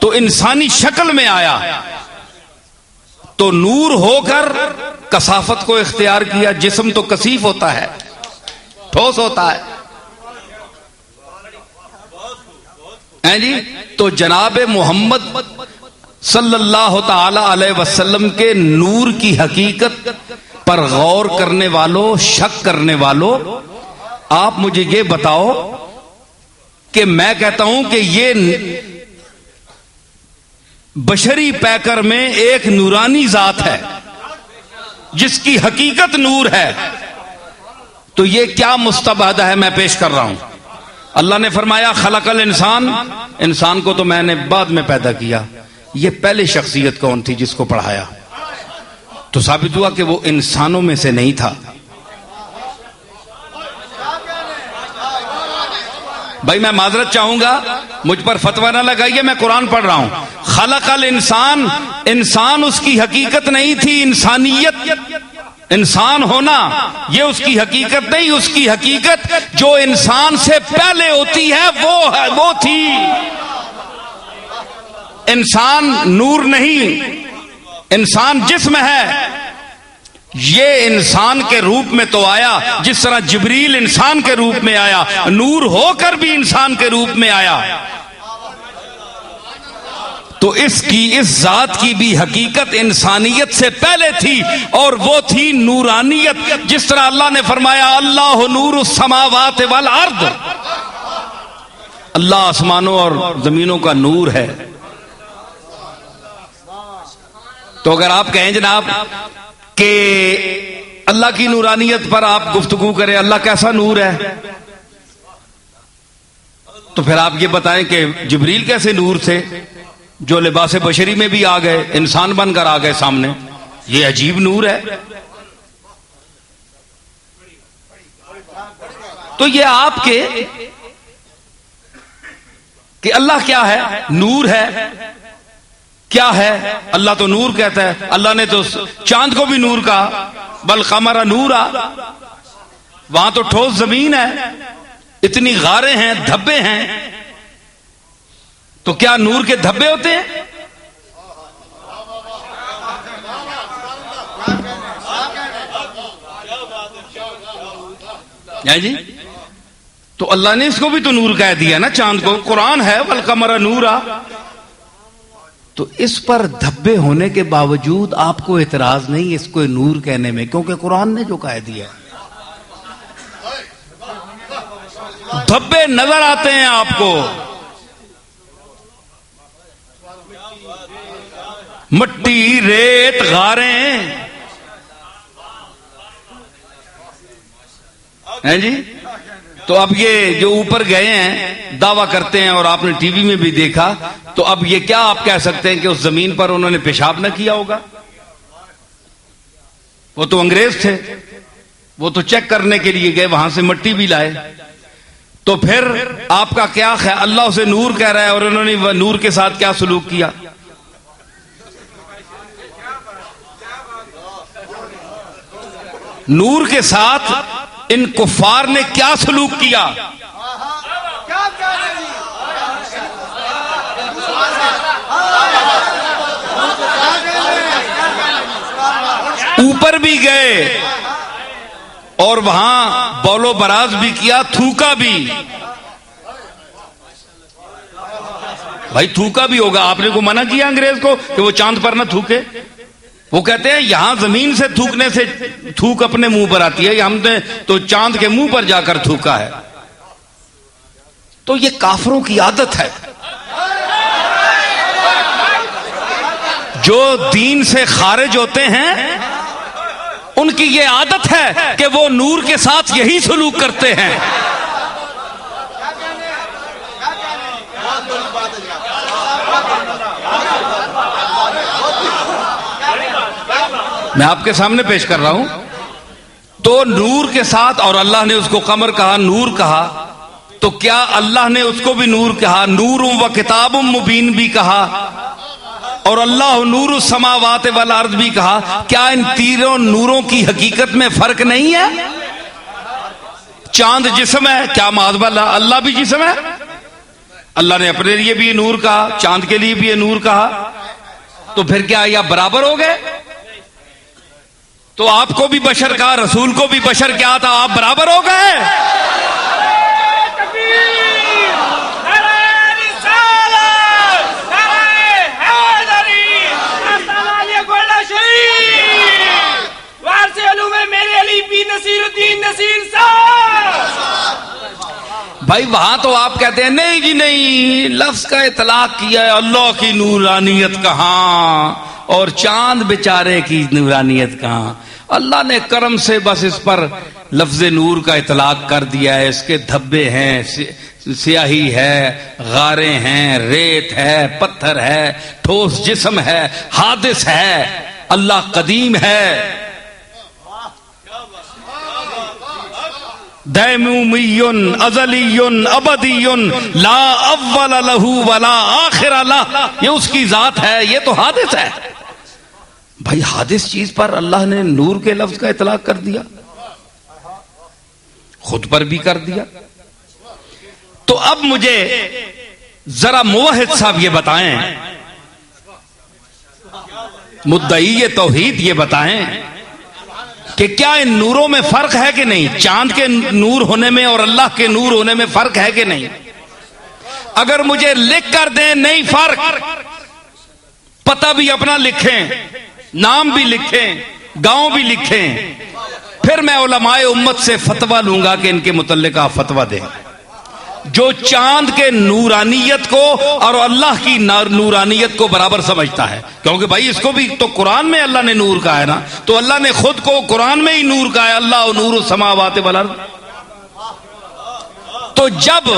تو انسانی شکل میں آیا، تو نور ہو کر کثافت کو اختیار کیا. جسم تو کثیف ہوتا ہے، ٹھوس ہوتا ہے جی. تو جناب محمد صلی اللہ تعالی علیہ وسلم کے نور کی حقیقت پر غور کرنے والوں، شک کرنے والوں، آپ مجھے یہ بتاؤ کہ میں کہتا ہوں کہ یہ بشری پیکر میں ایک نورانی ذات ہے جس کی حقیقت نور ہے، تو یہ کیا مستبعد ہے میں پیش کر رہا ہوں. اللہ نے فرمایا خلق الانسان، انسان کو تو میں نے بعد میں پیدا کیا. یہ پہلی شخصیت کون تھی جس کو پڑھایا؟ تو ثابت ہوا کہ وہ انسانوں میں سے نہیں تھا. بھائی میں معذرت چاہوں گا، مجھ پر فتویٰ نہ لگائیے، میں قرآن پڑھ رہا ہوں. خلق الانسان، انسان اس کی حقیقت نہیں تھی. انسانیت، انسان ہونا یہ اس کی حقیقت نہیں. اس کی حقیقت جو انسان سے پہلے ہوتی ہے وہ تھی. انسان نور نہیں، انسان جسم ہے. یہ انسان کے روپ میں تو آیا جس طرح جبریل انسان کے روپ میں آیا، نور ہو کر بھی انسان کے روپ میں آیا. تو اس ذات کی بھی حقیقت انسانیت سے پہلے تھی، اور وہ تھی نورانیت. جس طرح اللہ نے فرمایا اللہ نور السماوات والارض، اللہ آسمانوں اور زمینوں کا نور ہے. تو اگر آپ کہیں جناب کہ اللہ کی نورانیت پر آپ گفتگو کریں، اللہ کیسا نور ہے، تو پھر آپ یہ بتائیں کہ جبریل کیسے نور تھے جو لباس بشری میں بھی آ گئے، انسان بن کر آ گئے سامنے. یہ عجیب نور ہے. تو یہ آپ کے کہ اللہ کیا ہے، نور ہے. کیا ہے؟ اللہ تو نور کہتا ہے. اللہ نے تو چاند کو بھی نور کہا، بل قمر نورا. وہاں تو ٹھوس زمین ہے، اتنی غاریں ہیں، دھبے ہیں. تو کیا نور کے دھبے ہوتے ہیں؟ جی تو اللہ نے اس کو بھی تو نور کہہ دیا نا، چاند کو. قرآن ہے والقمر نورا. تو اس پر دھبے ہونے کے باوجود آپ کو اعتراض نہیں اس کو نور کہنے میں، کیونکہ قرآن نے جو کہہ دیا. دھبے نظر آتے ہیں آپ کو، مٹی، ریت، غاریں ہیں جی. تو اب یہ جو اوپر گئے ہیں دعویٰ کرتے ہیں، اور آپ نے ٹی وی میں بھی دیکھا، تو اب یہ کیا آپ کہہ سکتے ہیں کہ اس زمین پر انہوں نے پیشاب نہ کیا ہوگا؟ وہ تو انگریز تھے، وہ تو چیک کرنے کے لیے گئے، وہاں سے مٹی بھی لائے. تو پھر آپ کا کیا خیال؟ اللہ اسے نور کہہ رہا ہے اور انہوں نے نور کے ساتھ کیا سلوک کیا؟ نور کے ساتھ ان کفار نے کیا سلوک کیا؟ اوپر بھی گئے اور وہاں بول و براز بھی کیا، تھوکا بھی. بھائی تھوکا بھی ہوگا، آپ نے کو منع کیا انگریز کو کہ وہ چاند پر نہ تھوکے؟ وہ کہتے ہیں یہاں زمین سے تھوکنے سے تھوک اپنے منہ پر آتی ہے، ہم نے تو چاند کے منہ پر جا کر تھوکا ہے. تو یہ کافروں کی عادت ہے، جو دین سے خارج ہوتے ہیں ان کی یہ عادت ہے کہ وہ نور کے ساتھ یہی سلوک کرتے ہیں. میں آپ کے سامنے پیش کر رہا ہوں تو نور کے ساتھ، اور اللہ نے اس کو قمر کہا، نور کہا، تو کیا اللہ نے اس کو بھی نور کہا، نور و کتاب مبین بھی کہا، اور اللہ نور السماوات والارض بھی کہا؟ کیا ان تینوں نوروں کی حقیقت میں فرق نہیں ہے؟ چاند جسم ہے، کیا معاذ اللہ اللہ بھی جسم ہے؟ اللہ نے اپنے لیے بھی نور کہا، چاند کے لیے بھی نور کہا، تو پھر کیا یہ برابر ہو گئے؟ تو آپ کو بھی بشر کہا، رسول کو بھی بشر کیا تھا، آپ برابر ہو گئے؟ بھائی وہاں تو آپ کہتے ہیں نہیں جی نہیں، لفظ کا اطلاق کیا ہے، اللہ کی نورانیت کہاں اور چاند بیچارے کی نورانیت کہاں؟ اللہ نے کرم سے بس اس پر لفظ نور کا اطلاق کر دیا ہے. اس کے دھبے ہیں، سیاہی ہے، غاریں ہیں، ریت ہے، پتھر ہے، ٹھوس جسم ہے، حادث ہے. اللہ قدیم ہے، دائمی ازلی ابدی لا اول لہ ولا آخر لہ. یہ اس کی ذات ہے، یہ تو حادث ہے. بھائی حادث چیز پر اللہ نے نور کے لفظ کا اطلاق کر دیا، خود پر بھی کر دیا. تو اب مجھے ذرا موحد صاحب یہ بتائیں، مدعی توحید یہ بتائیں کہ کیا ان نوروں میں فرق ہے کہ نہیں؟ چاند کے نور ہونے میں اور اللہ کے نور ہونے میں فرق ہے کہ نہیں؟ اگر مجھے لکھ کر دیں نہیں فرق، پتہ بھی اپنا لکھیں، نام بھی لکھیں، گاؤں بھی لکھیں، پھر میں علماء امت سے فتویٰ لوں گا کہ ان کے متعلق آپ فتویٰ دیں. جو چاند کے نورانیت کو اور اللہ کی نورانیت کو برابر سمجھتا ہے، کیونکہ بھائی اس کو بھی تو قرآن میں اللہ نے نور کہا ہے نا، تو اللہ نے خود کو قرآن میں ہی نور کہا ہے، اللہ نور السماوات والارض. تو جب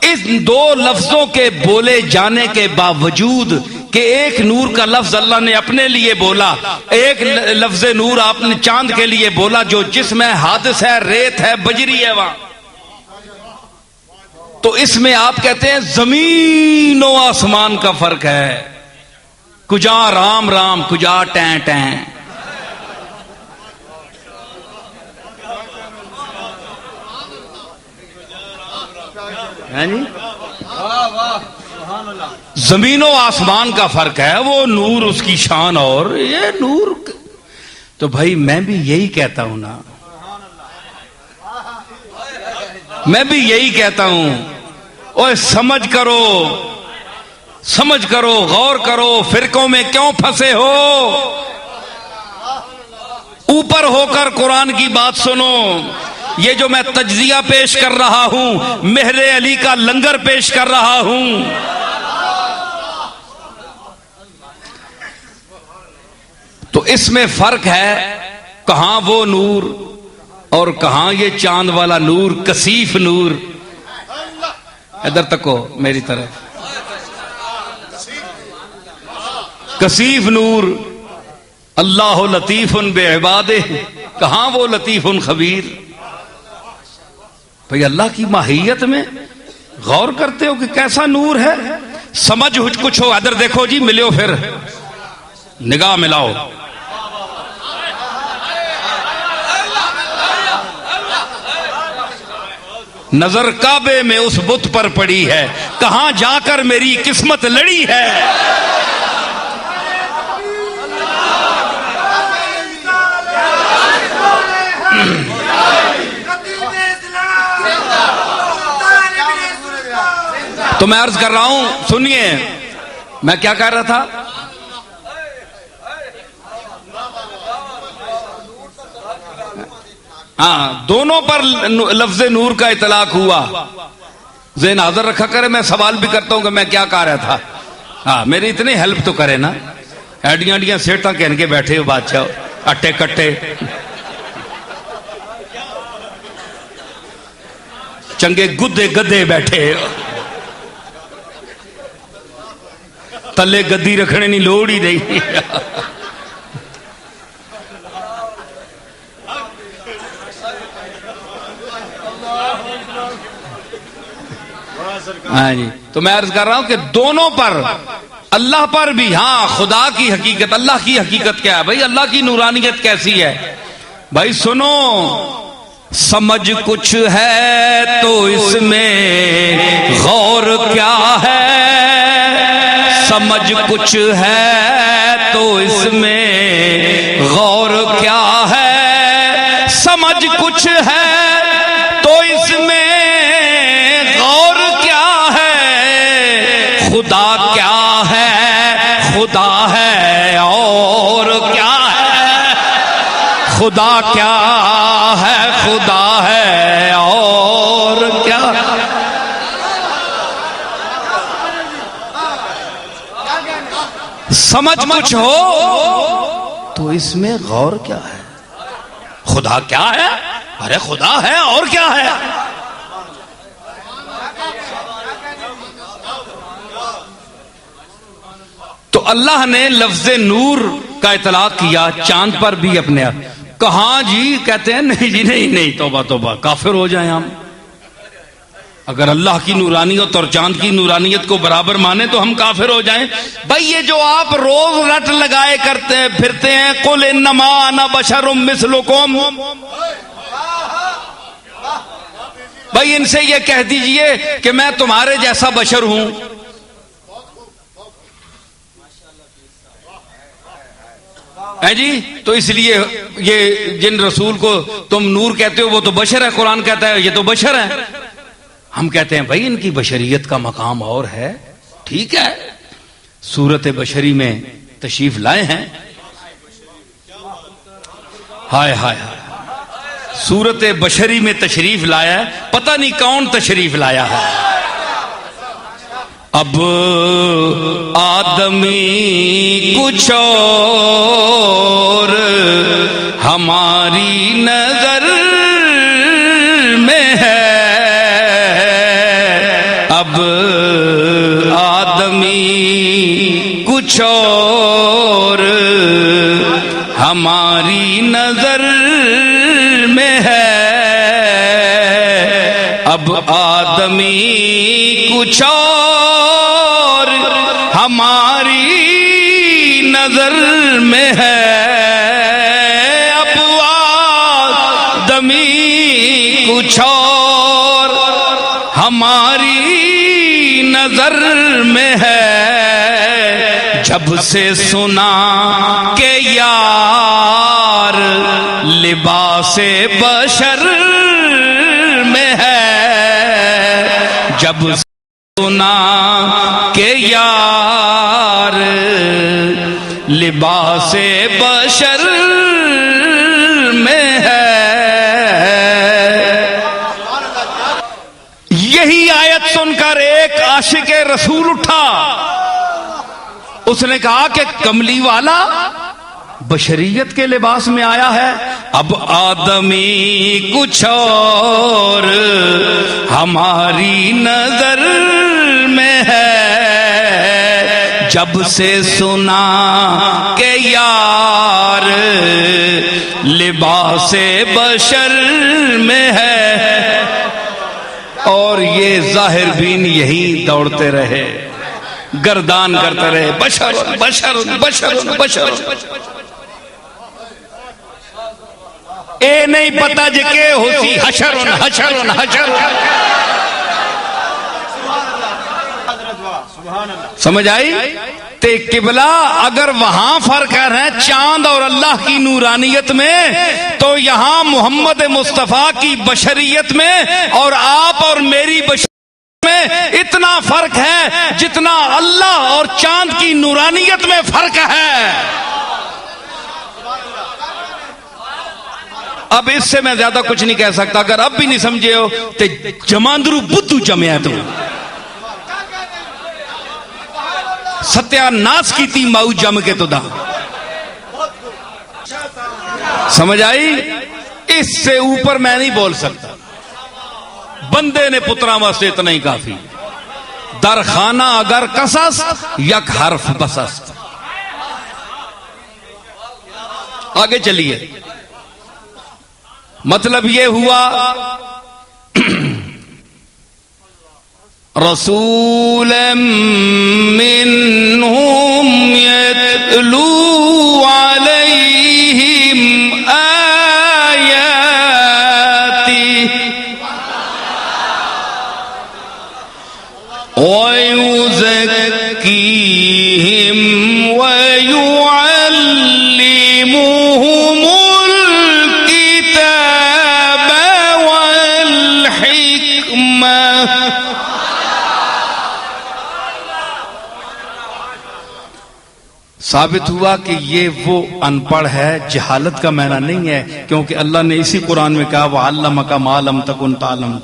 اس دو لفظوں کے بولے جانے کے باوجود کہ ایک نور کا لفظ اللہ نے اپنے لیے بولا، ایک لفظ نور آپ نے چاند کے لیے بولا جو جسم ہے، حادث ہے، ریت ہے، بجری ہے وہاں، تو اس میں آپ کہتے ہیں زمین و آسمان کا فرق ہے، کجا رام رام کجا ٹیں ٹیں. زمین و آسمان کا فرق ہے، وہ نور اس کی شان اور یہ نور. تو بھائی میں بھی یہی کہتا ہوں نا، میں بھی یہی کہتا ہوں، اوہ سمجھ کرو، سمجھ کرو، غور کرو، فرقوں میں کیوں پھنسے ہو؟ اوپر ہو کر قرآن کی بات سنو. یہ جو میں تجزیہ پیش کر رہا ہوں، مہر علی کا لنگر پیش کر رہا ہوں. تو اس میں فرق ہے، کہاں وہ نور اور کہاں یہ چاند والا نور، کثیف نور. ادھر تکو میری طرف، کثیف نور. اللہ لطیف بعبادہ، کہاں وہ لطیف خبیر. بھئی اللہ کی ماہیت میں غور کرتے ہو کہ کیسا نور ہے؟ سمجھ کچھ ہو؟ ادھر دیکھو جی، ملو، پھر نگاہ ملاؤ. نظر کعبے میں اس بت پر پڑی ہے، کہاں جا کر میری قسمت لڑی ہے. تو میں عرض کر رہا ہوں، سنیے میں کیا کہہ رہا تھا. ہاں، دونوں پر لفظ نور کا اطلاق ہوا. ذہن حاضر رکھا کرے، میں سوال بھی کرتا ہوں کہ میں کیا کہہ رہا تھا. ہاں، میری اتنی ہیلپ تو کرے نا. ایڈیاں ایڈیاں سیٹاں کہن کے بیٹھے ہو بادشاہ، اٹے کٹے چنگے گدے گدے بیٹھے، تلے گدی رکھنے نہیں لوڑ ہی نہیں. ہاں جی، تو میں عرض کر رہا ہوں کہ دونوں پر، اللہ پر بھی، ہاں خدا کی حقیقت، اللہ کی حقیقت کیا ہے بھائی، اللہ کی نورانیت کیسی ہے بھائی؟ سنو، سمجھ کچھ ہے تو اس میں غور کیا ہے، سمجھ کچھ ہے تو اس میں غور کیا ہے، سمجھ کچھ ہے تو اس میں غور کیا ہے، خدا کیا ہے، خدا ہے اور کیا ہے، خدا کیا ہے، خدا ہے اور کیا۔ سمجھ کچھ ہو تو اس میں غور کیا ہے، خدا کیا ہے، ارے خدا ہے اور کیا ہے۔ تو اللہ نے لفظ نور کا اطلاق کیا چاند پر بھی اپنے آپ۔ کہاں جی؟ کہتے ہیں نہیں جی، نہیں، توبہ توبہ، کافر ہو جائیں ہم۔ اگر اللہ کی نورانیت اور چاند کی نورانیت کو برابر مانے تو ہم کافر ہو جائیں؟ بھائی یہ جو آپ روز رٹ لگائے کرتے ہیں پھرتے ہیں، قل انما انا بشر مثلکم، بھائی ان سے یہ کہہ دیجئے کہ میں تمہارے جیسا بشر ہوں۔ ہے جی، تو اس لیے یہ جن رسول کو تم نور کہتے ہو وہ تو بشر ہے، قرآن کہتا ہے یہ تو بشر ہے۔ ہم کہتے ہیں بھائی ان کی بشریت کا مقام اور ہے، ٹھیک ہے، صورت بشری میں تشریف لائے ہیں، ہائے ہائے ہائے، صورت بشری میں تشریف لایا ہے، پتہ نہیں کون تشریف لایا ہے۔ اب آدمی کچھ اور ہماری نظر میں ہے، اب آدمی کچھ اور ہماری نظر میں ہے، اب آدمی کچھ اور ہماری نظر میں ہے، اب آدمی کچھ اور ہماری نظر میں ہے۔ جب سے سنا کہ یار لباس بشر میں ہے، جب سنا کہ یار لباس بشر میں ہے۔ یہی آیت سن کر ایک عاشق رسول اٹھا، اس نے کہا کہ کملی والا بشریت کے لباس میں آیا ہے، اب آدمی کچھ اور ہماری نظر میں ہے، جب سے سنا کہ یار لباس بشر میں ہے، اور یہ ظاہر بین یہی دوڑتے رہے، گردان کرتے رہے، بشر بشر بشر بشر، اے نہیں پتا جے کہ ہوسی حشر حشر حشر۔ سمجھ آئی؟ تے قبلہ اگر وہاں فرق ہے چاند اور اللہ کی نورانیت میں، تو یہاں محمد مصطفیٰ کی بشریت میں اور آپ اور میری بشریت میں اتنا فرق ہے جتنا اللہ اور چاند کی نورانیت میں فرق ہے۔ اب اس سے میں زیادہ کچھ نہیں کہہ سکتا، اگر اب بھی نہیں سمجھے ہو تو جماندرو بدھو جمیا تو ستیا ناس کی تھی ماؤ جم کے تو دا۔ سمجھ آئی؟ اس سے اوپر میں نہیں بول سکتا، بندے نے پترا واسطے اتنا ہی کافی۔ در خانہ اگر قصص یک حرف بسست۔ آگے چلیے، مطلب یہ ہوا رسولا منہم یتلو علیہم آیاتی وَيُزَكِّيهِمْ وَيُعَلِّمُهُمُ الْكِتَابَ وَالْحِكْمَةَ. ثابت ہوا کہ یہ وہ ان پڑھ ہے، جہالت کا معنی نہیں ہے، کیونکہ اللہ نے اسی قرآن میں کہا وَعَلَّمَكَ مَا لَمْ تَكُنْ تَعْلَمُ.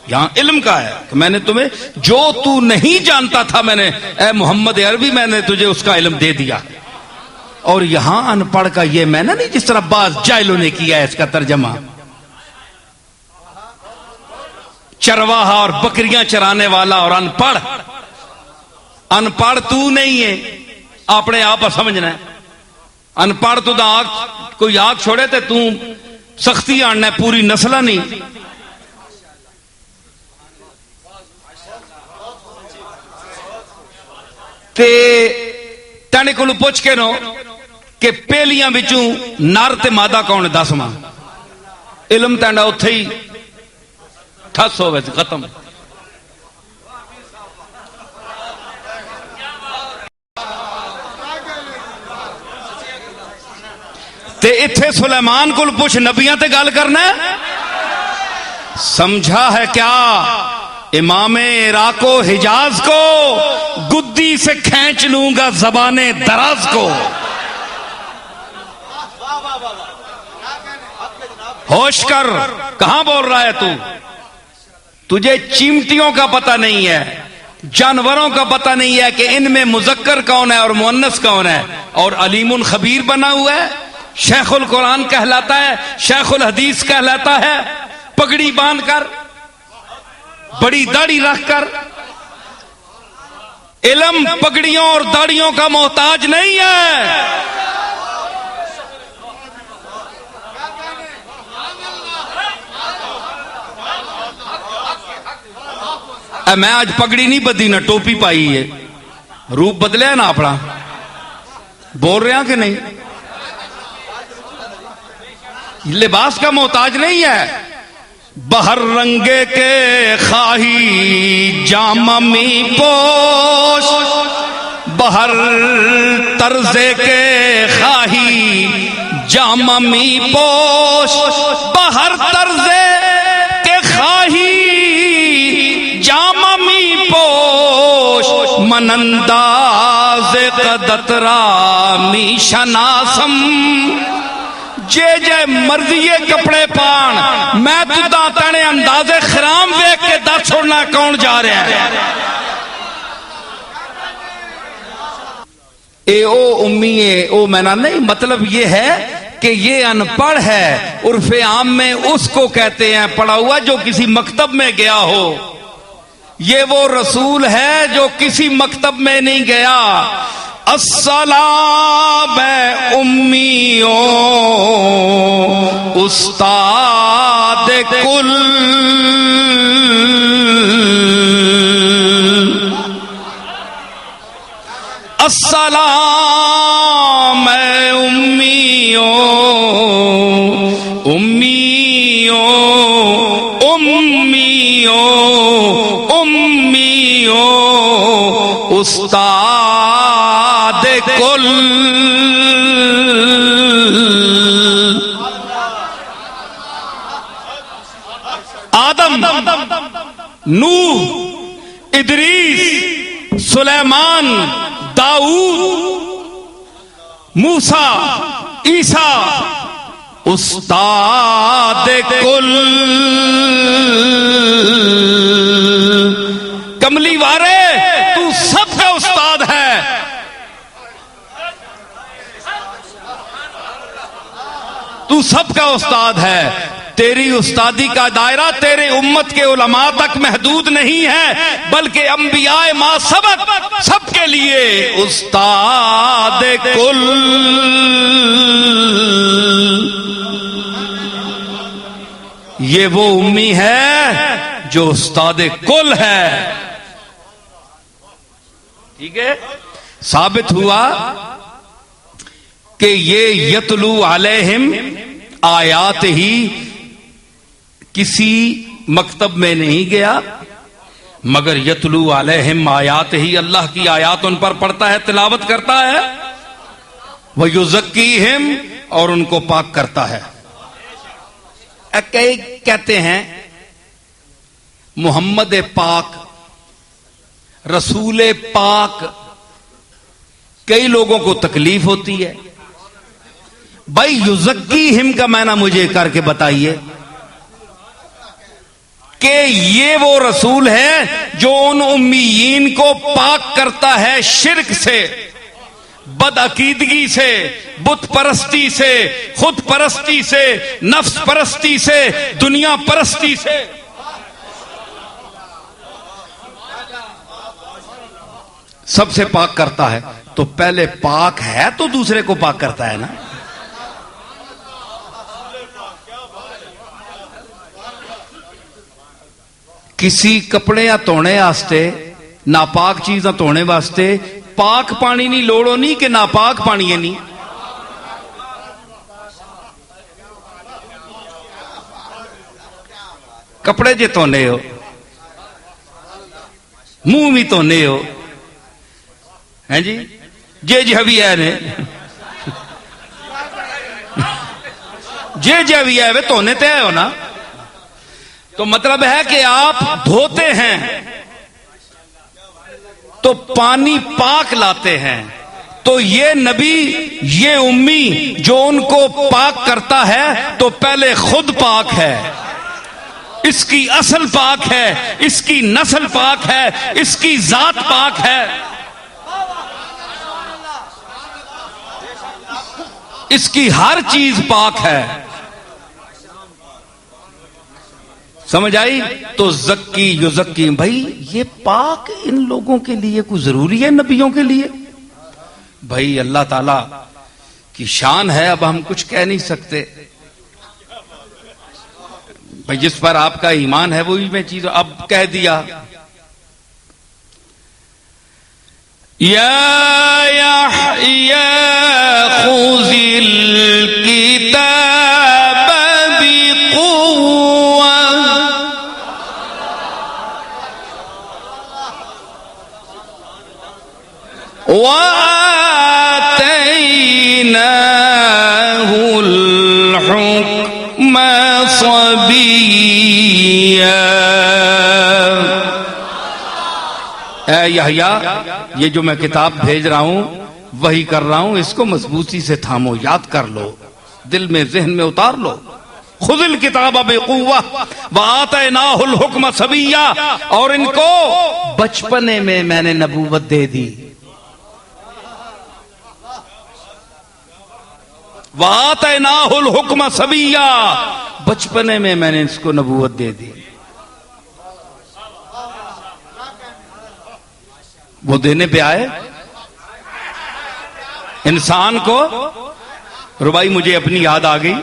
یہاں علم کا ہے کہ میں نے تمہیں جو تو نہیں جانتا تھا، میں نے اے محمد عربی میں نے تجھے اس کا علم دے دیا. اور یہاں ان پڑھ کا یہ معنی نہیں جس طرح بعض جاہلوں نے کیا ہے اس کا ترجمہ، چرواہا اور بکریاں چرانے والا اور ان پڑھ. ان پڑھ تو نہیں ہے، اپنے آپ سمجھنا ہے. ان پڑھ تو کوئی آگ چھوڑے تے تو سختی آننا ہے، پوری نسلہ نہیں. تینے کو پوچھ کے نو کہ پہلیاں بچوں نر تے مادہ کون ہے، 10 ماں علم تینڈا اتھے ہی ٹھس ہوئے ختم. تے اتھے سلیمان کو پوچھ نبیاں تے گال کرنا ہے. سمجھا ہے کیا؟ امام عراق و حجاز کو گدی سے کھینچ لوں گا زبان دراز کو. ہوش کر، کہاں بول رہا ہے تو؟ تجھے چیمٹیوں کا پتہ نہیں ہے، جانوروں کا پتہ نہیں ہے کہ ان میں مذکر کون ہے اور مؤنث کون ہے. اور علیم خبیر بنا ہوا ہے، شیخ القرآن کہلاتا ہے، شیخ الحدیث کہلاتا ہے، پگڑی باندھ کر، بڑی داڑھی رکھ کر. علم پگڑیوں اور داڑھیوں کا محتاج نہیں ہے. میں آج پگڑی نہیں بدی نہ ٹوپی پائی ہے، روپ بدلے نا اپنا. بول رہے ہیں کہ نہیں؟ لباس کا محتاج نہیں ہے. بہر رنگے کے خواہی جامہ می پوش، بہر طرزے کے خواہی جامہ می پوش، بہر طرزے کے خواہی جامہ می پوش، من انداز قدت را می شناسم. جے جے مرضی کپڑے پان، میں تو داتانے اندازے خرام ویک کے دا چھوڑنا کون جا رہا ہے. اے او امی او مینا نہیں. مطلب یہ ہے کہ یہ ان پڑھ ہے. عرف عام میں اس کو کہتے ہیں پڑھا ہوا جو کسی مکتب میں گیا ہو. یہ وہ رسول ہے جو کسی مکتب میں نہیں گیا. السلام امیوں استاد کل، السلام امیوں امیوں امیوں امیوں استاد کل. آدم، نوح، ادریس، سلیمان، داؤد، موسیٰ، عیسیٰ، استاد کل. کملی وارے تو سب کا استاد ہے. تو سب کا استاد ہے. تیری استادی کا دائرہ تیرے امت کے علماء تک محدود نہیں ہے، بلکہ انبیاء ما سبق سب کے لیے استاد کل. یہ وہ امی ہے جو استاد کل ہے. ٹھیک ہے. ثابت ہوا کہ یہ یتلو علیہم آیات ہی کسی مکتب میں نہیں گیا مگر یتلو علیہم آیات ہی اللہ کی آیات ان پر پڑھتا ہے, تلاوت کرتا ہے. وَيُزَكِّيهِمْ اور ان کو پاک کرتا ہے. کہتے ہیں محمد پاک, رسول پاک, کئی لوگوں کو تکلیف ہوتی ہے. بھائی یزکیہم کا معنی مجھے کر کے بتائیے کہ یہ وہ رسول ہے جو ان امیین کو پاک کرتا ہے شرک سے, بد عقیدگی سے, بت پرستی سے, خود پرستی سے, نفس پرستی سے, دنیا پرستی سے. سب سے پاک کرتا ہے. تو پہلے پاک ہے تو دوسرے کو پاک کرتا ہے نا. کسی کپڑے دھونے واسطے, ناپاک چیزاں دھونے واسطے پاک پانی نہیں لوڑو نہیں کہ ناپاک پانی ہے نہیں. کپڑے جے دھونے ہو, منہ بھی دھونے ہو ہیں جی, جے بھی ہے نے جے بھی ہے وہ دھونے تے ہو نا. تو مطلب ہے کہ آپ دھوتے ہیں تو پانی پاک لاتے ہیں. تو یہ نبی, یہ امی جو ان کو پاک کرتا ہے تو پہلے خود پاک ہے, اس کی اصل پاک ہے, اس کی نسل پاک ہے, اس کی ذات پاک ہے, اس کی ہر چیز پاک ہے. سمجھ آئی؟ تو زکی یزکی, بھائی یہ پاک ان لوگوں کے لیے کوئی ضروری ہے نبیوں کے لیے؟ بھائی اللہ تعالی کی شان ہے, اب ہم کچھ کہہ نہیں سکتے. بھائی جس پر آپ کا ایمان ہے وہی میں چیز اب کہہ دیا. یا یحییٰ خذ الکتاب بقوة وآتيناه الحكم صبيا. اے یحییٰ, یہ جو میں کتاب بھیج رہا ہوں, وہی کر رہا ہوں, اس کو مضبوطی سے تھامو, یاد کر لو, دل میں ذہن میں اتار لو. خذ الکتاب بقوة وآتیناہ الحکم صبیا, اور ان کو بچپنے میں میں نے نبوت دے دی. وآتیناہ الحکم صبیا, بچپنے میں میں نے اس کو نبوت دے دی. وہ دینے پہ آئے انسان کو. ربائی مجھے اپنی یاد آ گئی.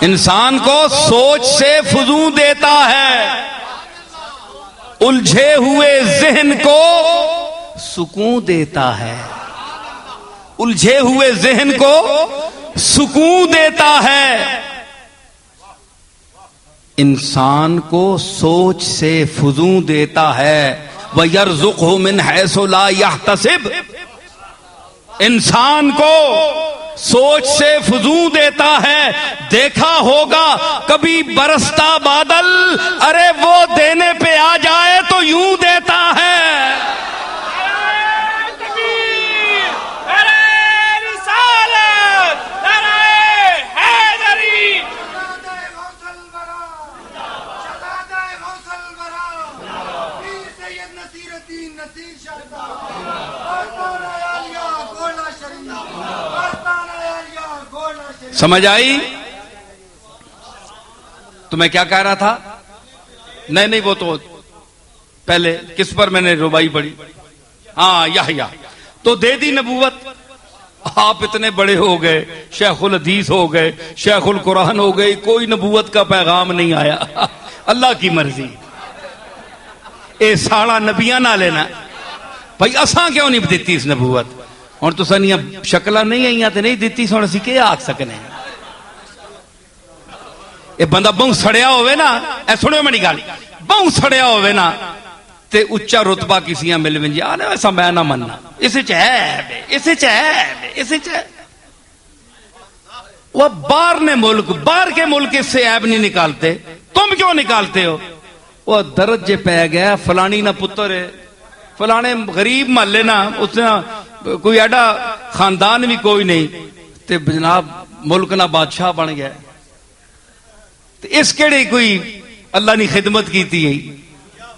انسان کو سوچ سے فضو دیتا ہے, الجھے ہوئے ذہن کو سکون دیتا ہے, الجھے ہوئے ذہن کو سکون دیتا ہے. انسان کو سوچ سے فضو دیتا ہے. وَيَرْزُقْهُ مِنْ حَيْثُ لَا يَحْتَسِبْ, انسان کو سوچ سے فضو دیتا ہے. دیکھا ہوگا کبھی برستا بادل, ارے وہ دینے پہ آ جائے تو یوں دیتا ہے. سمجھ آئی؟ تو میں کیا کہہ رہا تھا؟ نہیں وہ تو پہلے کس پر میں نے ربائی پڑھی؟ ہاں یحییٰ. تو دے دی نبوت, آپ اتنے بڑے ہو گئے، شیخ الحدیث ہو گئے، شیخ القرآن ہو گئے، کوئی نبوت کا پیغام نہیں آیا۔ اللہ کی مرضی، اے ساڑا نبیاں نہ لینا بھائی، اساں کیوں نہیں دیتی اس نبوت؟ اور تو سنیاں شکلہ نہیں آئیاں تے نہیں دیتی، سوڑا سی کیا آکھ سکنے ہیں؟ اے بندہ بہوں سڑیا ہوئے نا، اے سنو میں نکالی، بہوں سڑیا ہوئے نا تے اچھا رتبہ کسیاں مل ونجی، آنے ویسا میں نہ مننا، اسے چاہے اسے چاہے اسے چاہے۔ وہ باہر نے ملک، باہر کے ملک اس سے عیب نہیں نکالتے، تم کیوں نکالتے ہو؟ وہ درجے پہ گیا، فلانی نہ پتر ہے، فلانے غریب محلے نا، اس نے کوئی ایڈا خاندان بھی کوئی نہیں، تے جناب ملک نہ بادشاہ بن گیا، اس کیڑے کوئی اللہ نے خدمت کی تھی،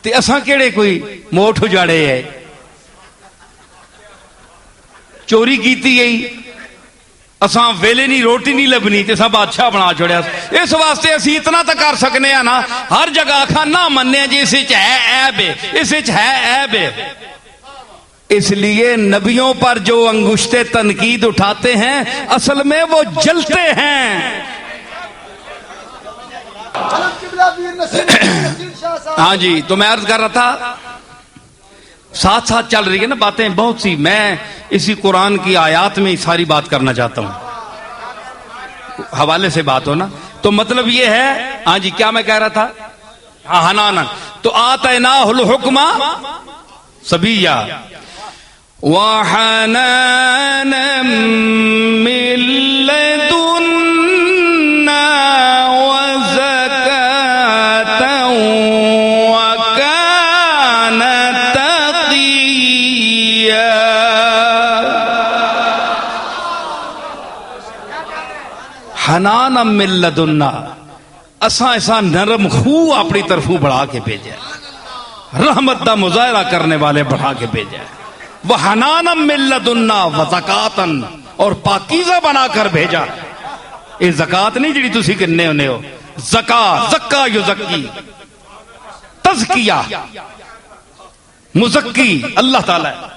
تے اساں کیڑے کوئی موٹ اجاڑے ہے، چوری کیتی گئی، اساں ویلے نہیں روٹی نہیں لبنی تے سب بادشاہ بنا چھوڑیا۔ اس واسطے اسی اتنا تو کر سکنے ہیں نا، ہر جگہ آخا نہ مننے جی اسے ہے عیب ہے، اسے ہے عیب ہے۔ اس لیے نبیوں پر جو انگشت تنقید اٹھاتے ہیں اصل میں وہ جلتے ہیں۔ ہاں جی، تو میں عرض کر رہا تھا ساتھ ساتھ چل رہی ہے نا باتیں بہت سی، میں اسی قرآن کی آیات میں ساری بات کرنا چاہتا ہوں، حوالے سے بات ہو نا، تو مطلب یہ ہے، ہاں جی کیا میں کہہ رہا تھا، حنانا تو آتیناہ الحکم صبیہ وحنانا من لدنا حنانا من لدنا، اساں ایسا نرم خو اپنی طرفوں بڑھا کے بھیجا، رحمت دا مظاہرہ کرنے والے بڑھا کے بھیجا، وہ حنانا من لدنا وزکاتن، اور پاکیزہ بنا کر بھیجا۔ یہ زکات نہیں جڑی تسی کنے ہونے ہو، زکا یزکی، تزکیہ مزکی اللہ تعالی ہے۔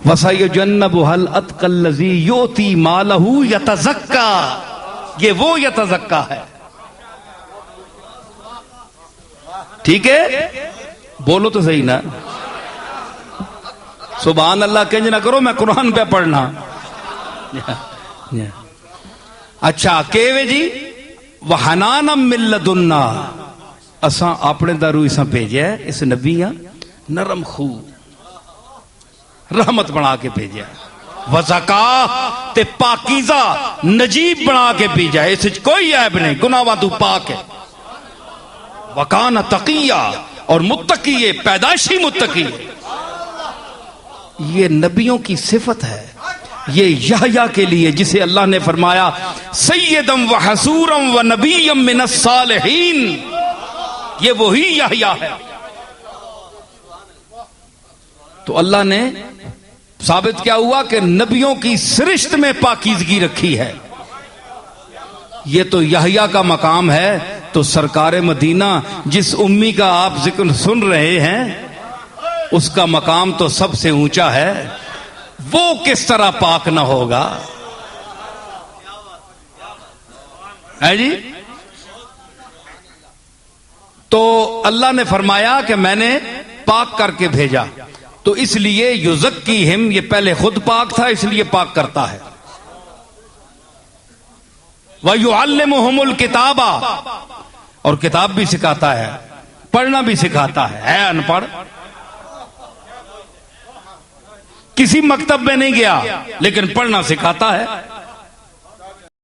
وَسَيُجَنَّبُهَا الْأَتْقَى الَّذِي يُؤْتِي مَالَهُ يَتَزَكَّى، یہ وہ یتزکا ہے، ٹھیک ہے؟ بولو تو صحیح نا، سبحان اللہ کنج نہ کرو، میں قرآن پہ پڑھنا۔ اچھا کہوے جی وَحَنَانًا مِن لَدُنَّا، اساں اپنے درو اساں بھیجیا ہے، اس نبی ہاں نرم خو رحمت بنا کے بھیجا، وزکا تے پاکیزہ نجیب بنا کے بھیجا، اس کوئی عیب نہیں، گناہاں تو پاک ہے، وکان تقیہ، اور متقی ہے، پیدائشی متقی ہے۔ یہ نبیوں کی صفت ہے، یہ یحییٰ کے لیے جسے اللہ نے فرمایا سیدم و حسورم و نبیم من الصالحین، یہ وہی یحییٰ ہے۔ تو اللہ نے ثابت کیا ہوا کہ نبیوں کی سرشت میں پاکیزگی رکھی ہے، یہ تو یحییٰ کا مقام ہے، تو سرکار مدینہ جس امی کا آپ ذکر سن رہے ہیں اس کا مقام تو سب سے اونچا ہے، وہ کس طرح پاک نہ ہوگا؟ ہے جی، تو اللہ نے فرمایا کہ میں نے پاک کر کے بھیجا، تو اس لیے یزکیہم، یہ پہلے خود پاک تھا اس لیے پاک کرتا ہے، وَيُعَلِّمُهُمُ الْكِتَابَ، اور کتاب بھی سکھاتا ہے، پڑھنا بھی سکھاتا ہے ان پڑھ، کسی مکتب میں نہیں گیا لیکن پڑھنا سکھاتا ہے۔